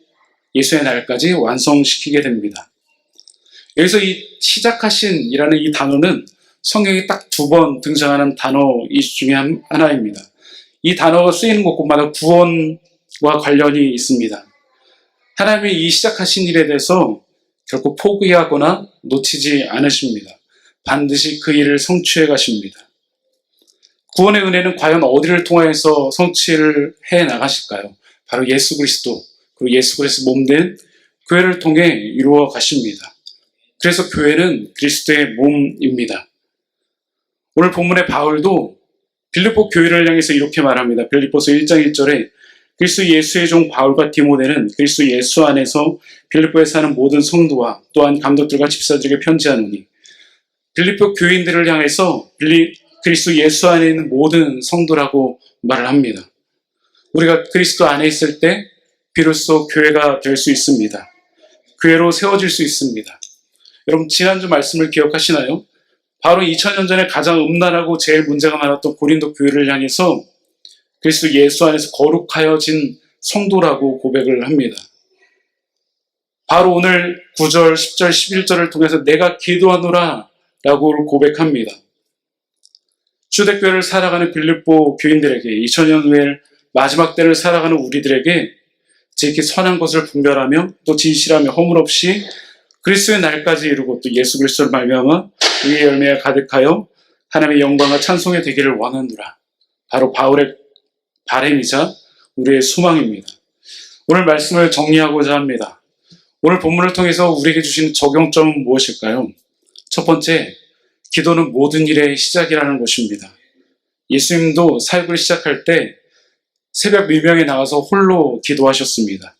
[SPEAKER 2] 예수의 날까지 완성시키게 됩니다. 여기서 이 시작하신이라는 이 단어는 성경에 딱 2번 등장하는 단어 중에 하나입니다. 이 단어가 쓰이는 곳곳마다 구원과 관련이 있습니다. 하나님이 이 시작하신 일에 대해서 결코 포기하거나 놓치지 않으십니다. 반드시 그 일을 성취해 가십니다. 구원의 은혜는 과연 어디를 통하여서 성취를 해 나가실까요? 바로 예수 그리스도, 그리고 예수 그리스도 몸된 교회를 통해 이루어 가십니다. 그래서 교회는 그리스도의 몸입니다. 오늘 본문의 바울도 빌립보 교회를 향해서 이렇게 말합니다. 빌립보서 1장 1절에 그리스도 예수의 종 바울과 디모데는 그리스도 예수 안에서 빌립보에 사는 모든 성도와 또한 감독들과 집사들에게 편지하노니, 빌립보 교인들을 향해서 그리스도 예수 안에 있는 모든 성도라고 말을 합니다. 우리가 그리스도 안에 있을 때 비로소 교회가 될 수 있습니다. 교회로 세워질 수 있습니다. 여러분, 지난주 말씀을 기억하시나요? 바로 2000년 전에 가장 음란하고 제일 문제가 많았던 고린도 교회를 향해서 그리스도 예수 안에서 거룩하여진 성도라고 고백을 합니다. 바로 오늘 9절, 10절, 11절을 통해서 내가 기도하노라 라고 고백합니다. 초대교회를 살아가는 빌립보 교인들에게, 2000년 후에 마지막 때를 살아가는 우리들에게 지극히 선한 것을 분별하며 또 진실하며 허물 없이 그리스도의 날까지 이루고 또 예수 그리스도를 말미암아 의의 열매가 가득하여 하나님의 영광과 찬송이 되기를 원하노라. 바로 바울의 바람이자 우리의 소망입니다. 오늘 말씀을 정리하고자 합니다. 오늘 본문을 통해서 우리에게 주신 적용점은 무엇일까요? 첫 번째, 기도는 모든 일의 시작이라는 것입니다. 예수님도 사역을 시작할 때 새벽 밀명에 나와서 홀로 기도하셨습니다.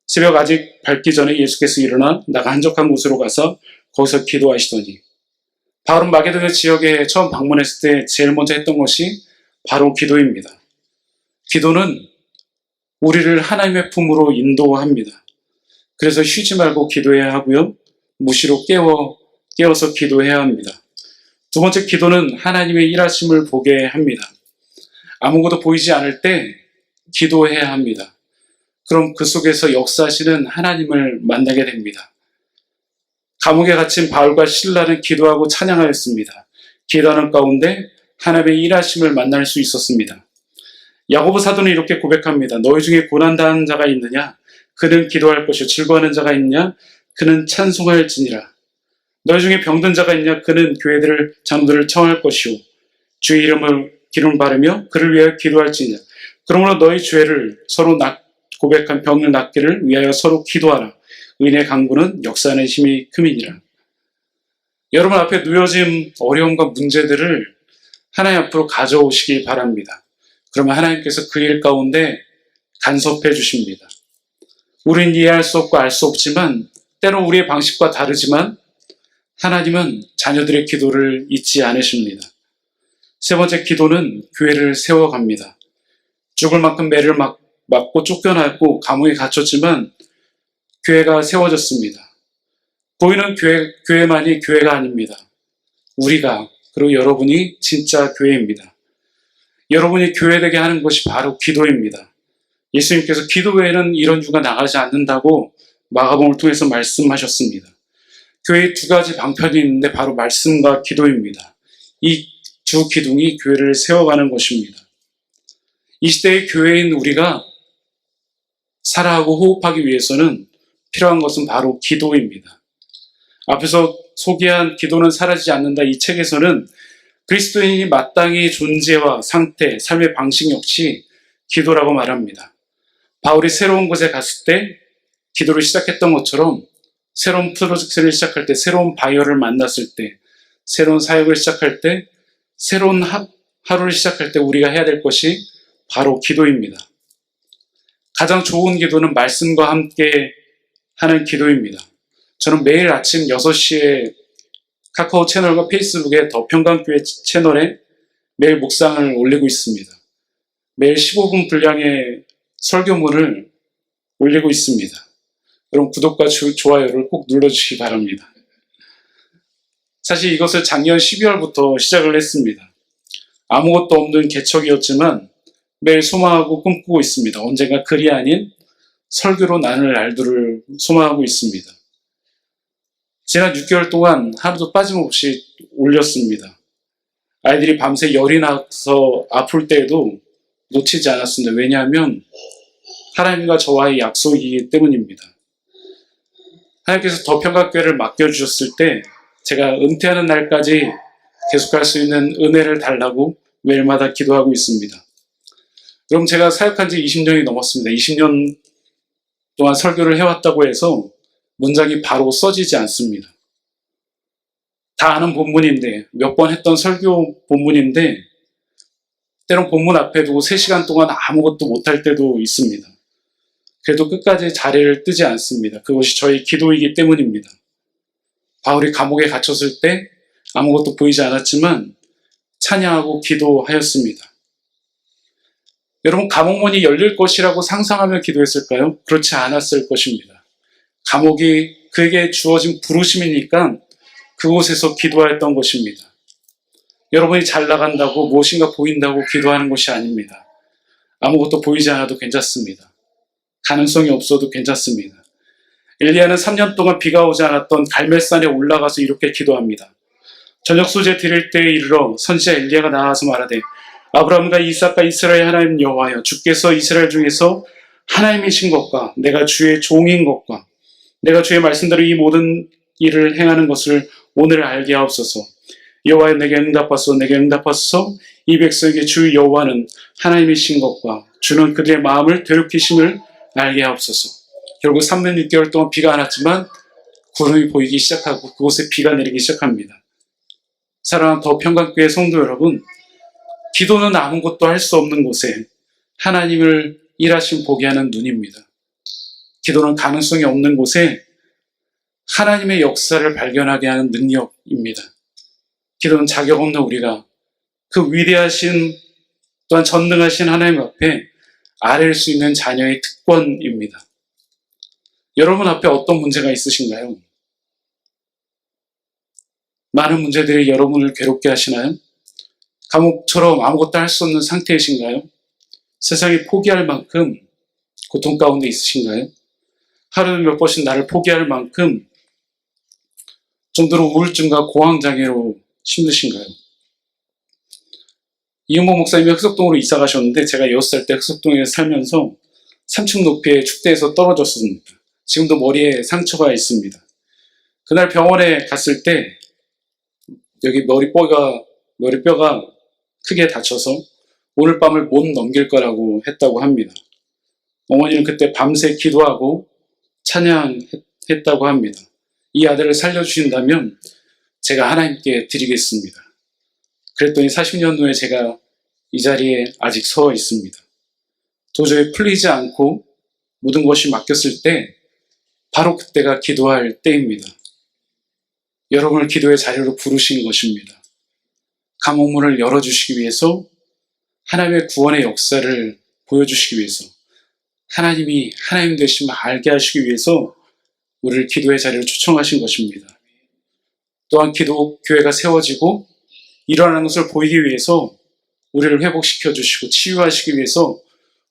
[SPEAKER 2] 새벽 아직 밝기 전에 예수께서 일어나 나가 한적한 곳으로 가서 거기서 기도하시더니, 바울은 마게도냐 지역에 처음 방문했을 때 제일 먼저 했던 것이 바로 기도입니다. 기도는 우리를 하나님의 품으로 인도합니다. 그래서 쉬지 말고 기도해야 하고요. 무시로 깨워서 기도해야 합니다. 두 번째, 기도는 하나님의 일하심을 보게 합니다. 아무것도 보이지 않을 때 기도해야 합니다. 그럼 그 속에서 역사하시는 하나님을 만나게 됩니다. 감옥에 갇힌 바울과 실라는 기도하고 찬양하였습니다. 기도하는 가운데 하나님의 일하심을 만날 수 있었습니다. 야고보 사도는 이렇게 고백합니다. 너희 중에 고난당한 자가 있느냐? 그는 기도할 것이요. 즐거워하는 자가 있느냐? 그는 찬송할지니라. 너희 중에 병든 자가 있냐? 그는 교회들을 장로들을 청할 것이요. 주의 이름을 기름 바르며 그를 위하여 기도할지니라. 그러므로 너희 죄를 서로 고백한 병을 낫기를 위하여 서로 기도하라. 의인의 강구는 역사하는 힘이 큼이니라. 여러분 앞에 놓여진 어려움과 문제들을 하나님 앞으로 가져오시기 바랍니다. 그러면 하나님께서 그 일 가운데 간섭해 주십니다. 우린 이해할 수 없고 알 수 없지만, 때로 우리의 방식과 다르지만 하나님은 자녀들의 기도를 잊지 않으십니다. 세 번째, 기도는 교회를 세워갑니다. 죽을 만큼 매를 맞고 쫓겨나고 감옥에 갇혔지만 교회가 세워졌습니다. 보이는 교회만이 교회가 아닙니다. 우리가, 그리고 여러분이 진짜 교회입니다. 여러분이 교회되게 하는 것이 바로 기도입니다. 예수님께서 기도 외에는 이런 유가 나가지 않는다고 마가복음을 통해서 말씀하셨습니다. 교회에 두 가지 방편이 있는데 바로 말씀과 기도입니다. 이 두 기둥이 교회를 세워가는 것입니다. 이 시대의 교회인 우리가 살아가고 호흡하기 위해서는 필요한 것은 바로 기도입니다. 앞에서 소개한 기도는 사라지지 않는다 이 책에서는 그리스도인이 마땅히 존재와 상태, 삶의 방식 역시 기도라고 말합니다. 바울이 새로운 곳에 갔을 때 기도를 시작했던 것처럼 새로운 프로젝트를 시작할 때, 새로운 바이어를 만났을 때, 새로운 사역을 시작할 때, 새로운 하루를 시작할 때 우리가 해야 될 것이 바로 기도입니다. 가장 좋은 기도는 말씀과 함께 하는 기도입니다. 저는 매일 아침 6시에 카카오 채널과 페이스북에 더 평강교회 채널에 매일 묵상을 올리고 있습니다. 매일 15분 분량의 설교문을 올리고 있습니다. 여러분 구독과 좋아요를 꼭 눌러주시기 바랍니다. 사실 이것을 작년 12월부터 시작을 했습니다. 아무것도 없는 개척이었지만 매일 소망하고 꿈꾸고 있습니다. 언젠가 글이 아닌 설교로 나눌 날들을 소망하고 있습니다. 지난 6개월 동안 하루도 빠짐없이 올렸습니다. 아이들이 밤새 열이 나서 아플 때에도 놓치지 않았습니다. 왜냐하면 하나님과 저와의 약속이기 때문입니다. 하나님께서 더 평강교회를 맡겨주셨을 때 제가 은퇴하는 날까지 계속할 수 있는 은혜를 달라고 매일마다 기도하고 있습니다. 여러분, 제가 사역한 지 20년이 넘었습니다. 20년 동안 설교를 해왔다고 해서 문장이 바로 써지지 않습니다. 다 아는 본문인데, 몇 번 했던 설교 본문인데, 때론 본문 앞에 두고 3시간 동안 아무것도 못할 때도 있습니다. 그래도 끝까지 자리를 뜨지 않습니다. 그것이 저희 기도이기 때문입니다. 바울이 감옥에 갇혔을 때 아무것도 보이지 않았지만 찬양하고 기도하였습니다. 여러분, 감옥문이 열릴 것이라고 상상하며 기도했을까요? 그렇지 않았을 것입니다. 감옥이 그에게 주어진 부르심이니까 그곳에서 기도하였던 것입니다. 여러분이 잘 나간다고 무엇인가 보인다고 기도하는 것이 아닙니다. 아무것도 보이지 않아도 괜찮습니다. 가능성이 없어도 괜찮습니다. 엘리야는 3년 동안 비가 오지 않았던 갈멜산에 올라가서 이렇게 기도합니다. 저녁 소재 드릴 때에 이르러 선지자 엘리야가 나와서 말하되 아브라함과 이삭과 이스라엘 하나님 여호와여, 주께서 이스라엘 중에서 하나님이신 것과 내가 주의 종인 것과 내가 주의 말씀대로 이 모든 일을 행하는 것을 오늘 알게 하옵소서. 여호와여, 내게 응답하소서. 내게 응답하소서. 이 백성에게 주 여호와는 하나님이신 것과 주는 그들의 마음을 되돌이키심을 알게 하옵소서. 결국 3년 6개월 동안 비가 안 왔지만 구름이 보이기 시작하고 그곳에 비가 내리기 시작합니다. 사랑하는 더 평강교회 성도 여러분, 기도는 아무것도 할 수 없는 곳에 하나님을 일하심 보게 하는 눈입니다. 기도는 가능성이 없는 곳에 하나님의 역사를 발견하게 하는 능력입니다. 기도는 자격 없는 우리가 그 위대하신 또한 전능하신 하나님 앞에 아뢰일 수 있는 자녀의 특권입니다. 여러분 앞에 어떤 문제가 있으신가요? 많은 문제들이 여러분을 괴롭게 하시나요? 감옥처럼 아무것도 할 수 없는 상태이신가요? 세상에 포기할 만큼 고통 가운데 있으신가요? 하루에 몇 번씩 나를 포기할 만큼 정도로 우울증과 공황장애로 힘드신가요? 이은복 목사님이 흑석동으로 이사 가셨는데 제가 6살 때 흑석동에 살면서 3층 높이의 축대에서 떨어졌습니다. 지금도 머리에 상처가 있습니다. 그날 병원에 갔을 때 여기 머리뼈가 크게 다쳐서 오늘 밤을 못 넘길 거라고 했다고 합니다. 어머니는 그때 밤새 기도하고 찬양했다고 합니다. 이 아들을 살려주신다면 제가 하나님께 드리겠습니다. 그랬더니 40년 후에 제가 이 자리에 아직 서 있습니다. 도저히 풀리지 않고 모든 것이 맡겼을 때 바로 그때가 기도할 때입니다. 여러분을 기도의 자리로 부르신 것입니다. 감옥문을 열어주시기 위해서, 하나님의 구원의 역사를 보여주시기 위해서, 하나님이 하나님 되심을 알게 하시기 위해서 우리를 기도의 자리로 초청하신 것입니다. 또한 교회가 세워지고 일어나는 것을 보이기 위해서 우리를 회복시켜 주시고 치유하시기 위해서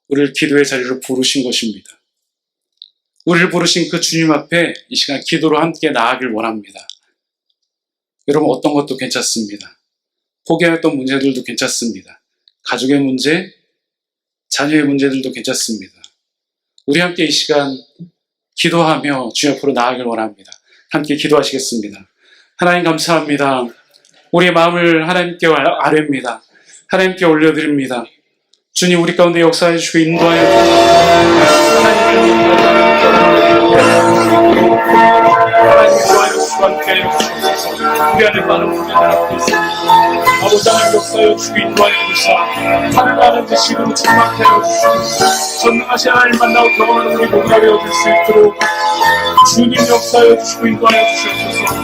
[SPEAKER 2] 우리를 기도의 자리로 부르신 것입니다. 우리를 부르신 그 주님 앞에 이 시간 기도로 함께 나아가길 원합니다. 여러분, 어떤 것도 괜찮습니다. 포기했던 문제들도 괜찮습니다. 가족의 문제, 자녀의 문제들도 괜찮습니다. 우리 함께 이 시간 기도하며 주님 앞으로 나아가길 원합니다. 함께 기도하시겠습니다. 하나님 감사합니다. 우리의 마음을 하나님께 아뢰입니다. 하나님께 올려드립니다. 주님, 우리 가운데 역사해 주시고 인도하여 주시고 함께 해주시옵소서. 우리 안에 많은 문제들 앞에 있습니다. 아버지 하나님 역사하여 주시고 인도하여 주시사 하늘나라는 지식으로 충만케 하여 주시고 전능하신 하나님 만나고 경험하는 우리 모두가 되어줄 수 있도록 주님 역사하여 주시고 인도하여 주시옵소서.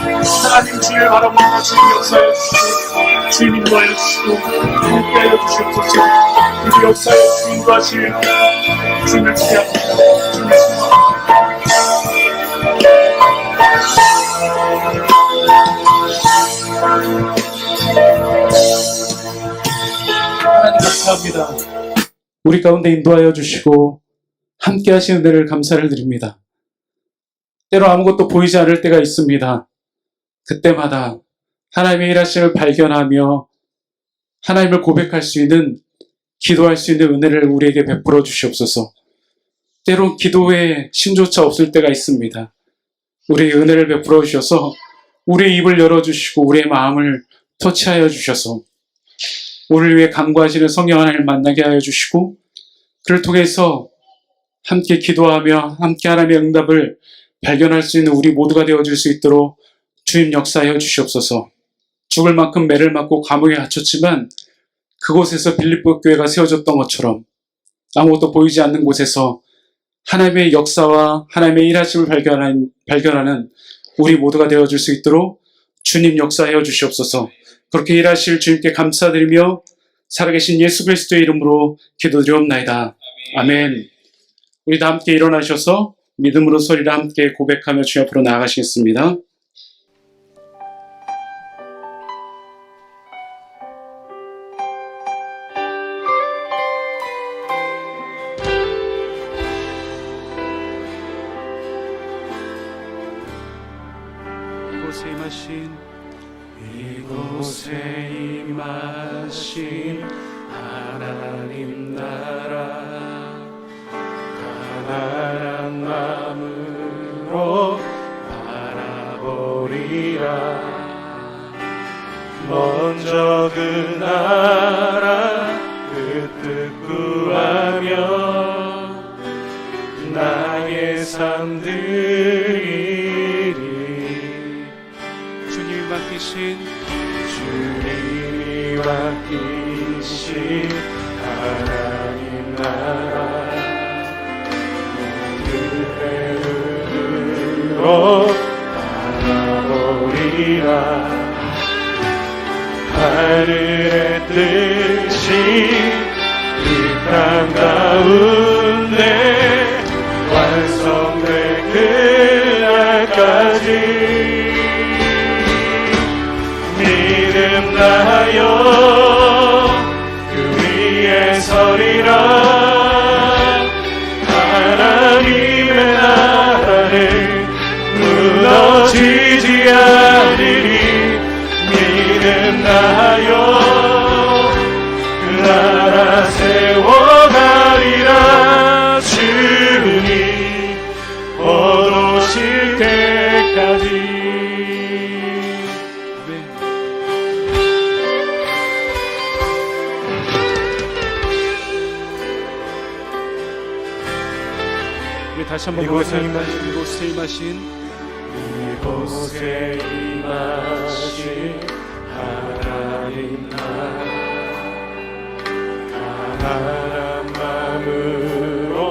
[SPEAKER 2] 하나님 주님을 바라보는 주님 역사하여 주시고 주님 인도하여 주시고 함께하여 주시옵소서. 우리 역사하여 주시고 인도하실 주님을 기대합니다. 주님의 소망입니다. 하나님 감사합니다. 우리 가운데 인도하여 주시고 함께 하시는 은혜를 감사를 드립니다. 때로 아무것도 보이지 않을 때가 있습니다. 그때마다 하나님의 일하심을 발견하며 하나님을 고백할 수 있는, 기도할 수 있는 은혜를 우리에게 베풀어 주시옵소서. 때론 기도에 힘조차 없을 때가 있습니다. 우리의 은혜를 베풀어 주셔서 우리의 입을 열어주시고 우리의 마음을 터치하여 주셔서 우리를 위해 간구하시는 성령 하나님을 만나게 하여 주시고 그를 통해서 함께 기도하며 함께 하나님의 응답을 발견할 수 있는 우리 모두가 되어줄 수 있도록 주님 역사하여 주시옵소서. 죽을 만큼 매를 맞고 감옥에 갇혔지만 그곳에서 빌립보 교회가 세워졌던 것처럼 아무것도 보이지 않는 곳에서 하나님의 역사와 하나님의 일하심을 발견하는 우리 모두가 되어줄 수 있도록 주님 역사하여 주시옵소서. 그렇게 일하실 주님께 감사드리며 살아계신 예수 그리스도의 이름으로 기도드리옵나이다. 아멘. 우리 다 함께 일어나셔서 믿음으로 소리를 함께 고백하며 주님 앞으로 나아가시겠습니다. 이곳에 임하신 하나님 나라 가난한 마음으로 바라보리라. 먼저 그 나라 그 뜻 구하며 나의 삶 드리리. 주님이 맡기신 하나님 나라 그의 은혜로 바라보리라. 하늘의 뜻이 이 땅 가운데 완성될 그날까지 믿음 다하여 그 위에 서리라. 하나님의 나라는 무너지지 않으리. 믿음 다하여 그 나라 세워가리라. 주님 오실 때까지. 다시 한번 이곳에 임하신 하나님 나라 가난한 마음으로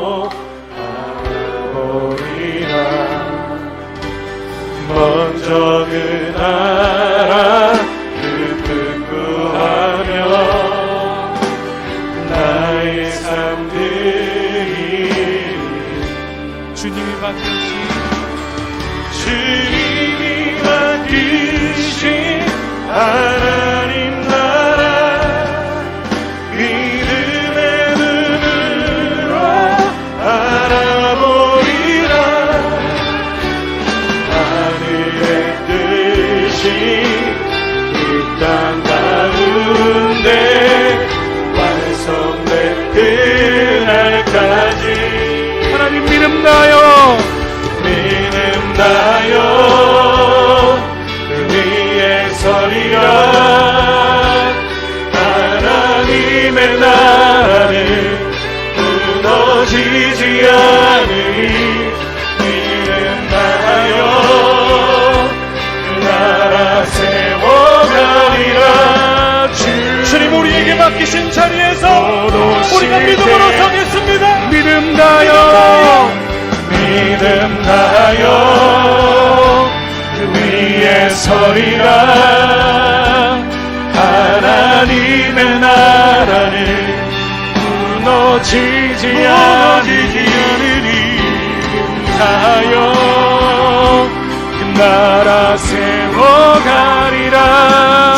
[SPEAKER 2] 바라보리라. 먼저 그 나라 그 뜻 구하며 나의 삶 주님이 맡기신 하나님 나라 믿음의 눈으로 바라보리라. 하늘의 뜻이 이 땅 가운데 완성될 그날까지 믿음 다하여 그 위에 서리라. 하나님의 나라는 무너지지 않으리. 믿음 다하여 그 나라 세워가리라. 주님 우리에게 맡기신 자리에서 우리가 믿음으로 서겠습니다. 믿음 다하여 그 위에 서리라. 하나님의 나라는 무너지지 않으리. 다하여 그 나라 세워가리라.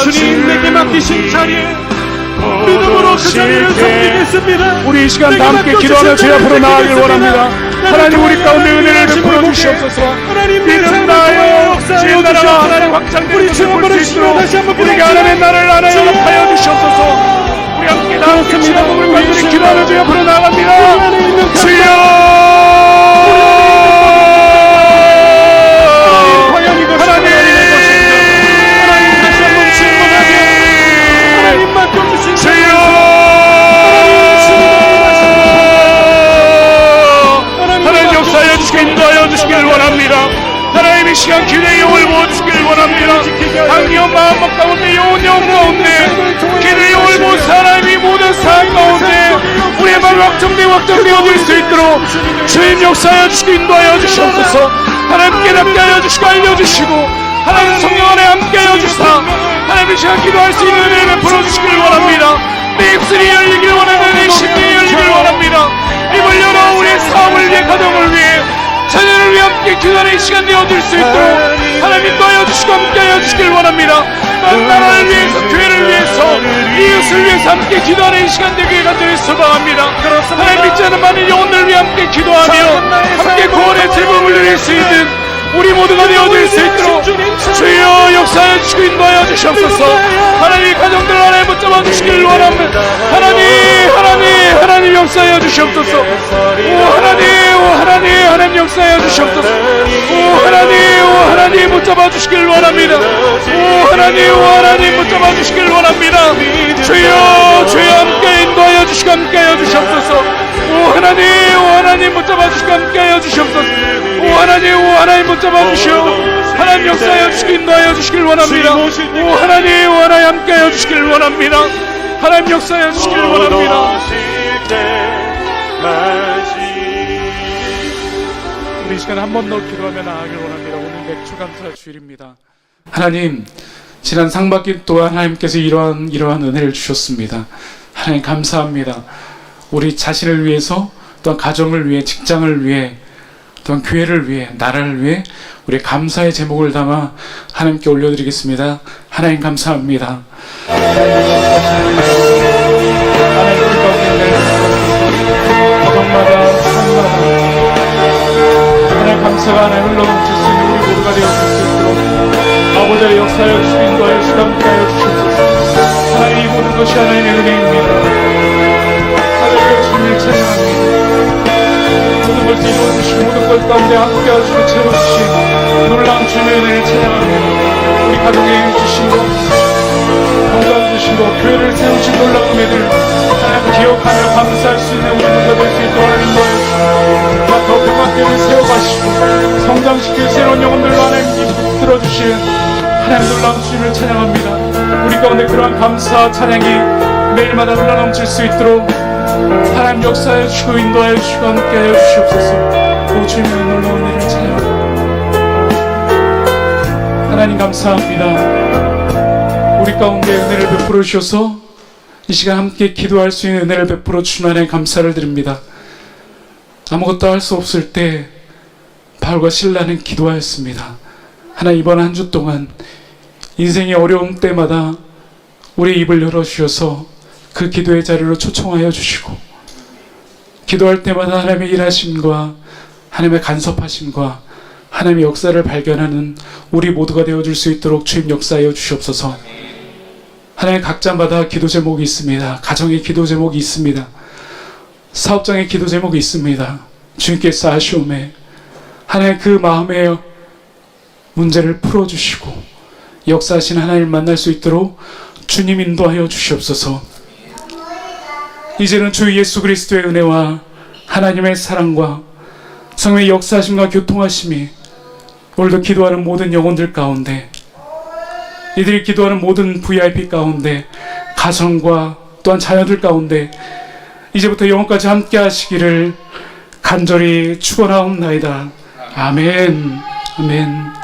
[SPEAKER 2] 주님 내게 맡기신 자리에 믿음으로 그 자리를 섬기겠습니다. 우리 이 시간 다 함께 기도하며 주 앞으로 나아가길 원합니다. 하나님 우리 가운데 은혜를 베풀어 주시옵소서. 믿음 다하여 주의 나라와 하나님 확장되는 것을 볼 수 있도록 우리가 하나님의 나라를 알아야 하여 주시옵소서. 우리 함께 다 함께 주의 몸을 간절히 기도하며 주 앞으로 나아갑니다. 주여 수 인도하여 주시길 원합니다. 하나님의 시간 기대의 영을 모아주시길 원합니다. 강경 마음 가운데 영혼 가운데 기대의 영을 모아서 하나님이 모든 사람 가운데 우리의 마음이 확정되어질 수 있도록 주님 역사하여 주시고 인도하여 주시옵소서. 하나님 깨닫게 하여 주시고 알려주시고 하나님 성령 안에 함께하여 주사 하나님의 시간 기도할 수 있는 은혜를 베풀어 주시길 원합니다. 내 입술이 열리길 원하는 내 심령이 열리길 원합니다. 입을 열어 우리의 사업을 위해 가정을 위해 자녀를 위해 함께 기도하는 이 시간 되어질 수 있도록 하나님 인도하여 주시고 함께하여 주시길 원합니다. 나라를 위해서 교회를 위해서 이웃을 위해서 함께 기도하는 이 시간 되기를 간절히 소망합니다. 하나님 믿지 않는 많은 영혼들을 위해 함께 기도하며 함께 구원의 제목을 누릴 수 있는 우리 모두가 되어질 수 있도록 주여 역사하여 주시고 인도하여 주시옵소서. 하나님 가정들 안에 붙잡아 주시길 원합니다. 하나님 역사하여 주시옵소서. 오 하나님 역사하여 주시옵소서. 오 하나님 붙잡아 주시길 원합니다. 오 하나님 붙잡아 주시길 원합니다. 주여 함께 인도하여 주시고 함께하여 주시옵소서. 오 하나님 붙잡아 주시고 함께하여 주시옵소서. 오 하나님 붙잡아 주시오. 하나님 역사하여 주시고 인도하여 주시길 원합니다. 오 하나님 함께하여 주시길 원합니다. 하나님 역사하여 주시길 원합니다. 우리 이 시간 한 번 더 기도하며 나아가길 원합니다. 오늘 맥주 감사 주일입니다. 하나님 지난 상반기 또한 하나님께서 이러한 은혜를 주셨습니다. 하나님 감사합니다. 우리 자신을 위해서 또한 가정을 위해 직장을 위해 또한 교회를 위해 나라를 위해 우리 감사의 제목을 담아 하나님께 올려드리겠습니다. 하나님 감사합니다. 가정마다 삶마다 하나님 감사가 하나님 흘러넘칠 수 있는 우리 모두가 되어줄 수 있도록 아버지의 역사하여 주시고 인도하여 주시고 함께하여 주시옵소서. 하나님 이 모든 것이 하나님의 은혜입니다. 하나님의 주님을 찬양합니다. 모든 것을 이루어주시고 모든 것 가운데 함께하시고 채워주신 놀라운 주님의 은혜를 찬양합니다. 우리 가정에 주신 것 건강 주신 것 교회를 세우신 놀라운 은혜들 하나님 기억하며 감사할 수 있는 우리 모두가 될 수 있도록 하나님 도와주시고 더 평안교회를 세워가시고 성장시킬 새로운 영혼들로 하나님 들어주신 하나님 놀라운 주님을 찬양합니다. 우리 가운데 그러한 감사 찬양이 매일마다 흘러넘칠 수 있도록 하나님 역사하여 주시고 인도하여 주시고 함께하여 주시옵소서. 오 주님의 놀라운 은혜를 찬양합니다. 하나님 감사합니다. 우리 가운데 은혜를 베풀어 주셔서 이 시간 함께 기도할 수 있는 은혜를 베풀어 주신 하나님 감사를 드립니다. 아무것도 할 수 없을 때 바울과 실라는 기도하였습니다. 하나님 이번 한 주 동안 인생의 어려움 때마다 우리 입을 열어주셔서 그 기도의 자리로 초청하여 주시고 기도할 때마다 하나님의 일하심과 하나님의 간섭하심과 하나님의 역사를 발견하는 우리 모두가 되어줄 수 있도록 주님 역사하여 주시옵소서. 하나님 각자마다 기도 제목이 있습니다. 가정의 기도 제목이 있습니다. 사업장의 기도 제목이 있습니다. 주님께서 아시오매 하나님 그 마음의 문제를 풀어주시고 역사하신 하나님을 만날 수 있도록 주님 인도하여 주시옵소서. 이제는 주 예수 그리스도의 은혜와 하나님의 사랑과 성령의 역사하심과 교통하심이 오늘도 기도하는 모든 영혼들 가운데 이들이 기도하는 모든 VIP 가운데 가정과 또한 자녀들 가운데 이제부터 영원까지 함께 하시기를 간절히 축원하옵나이다. 아멘. 아멘.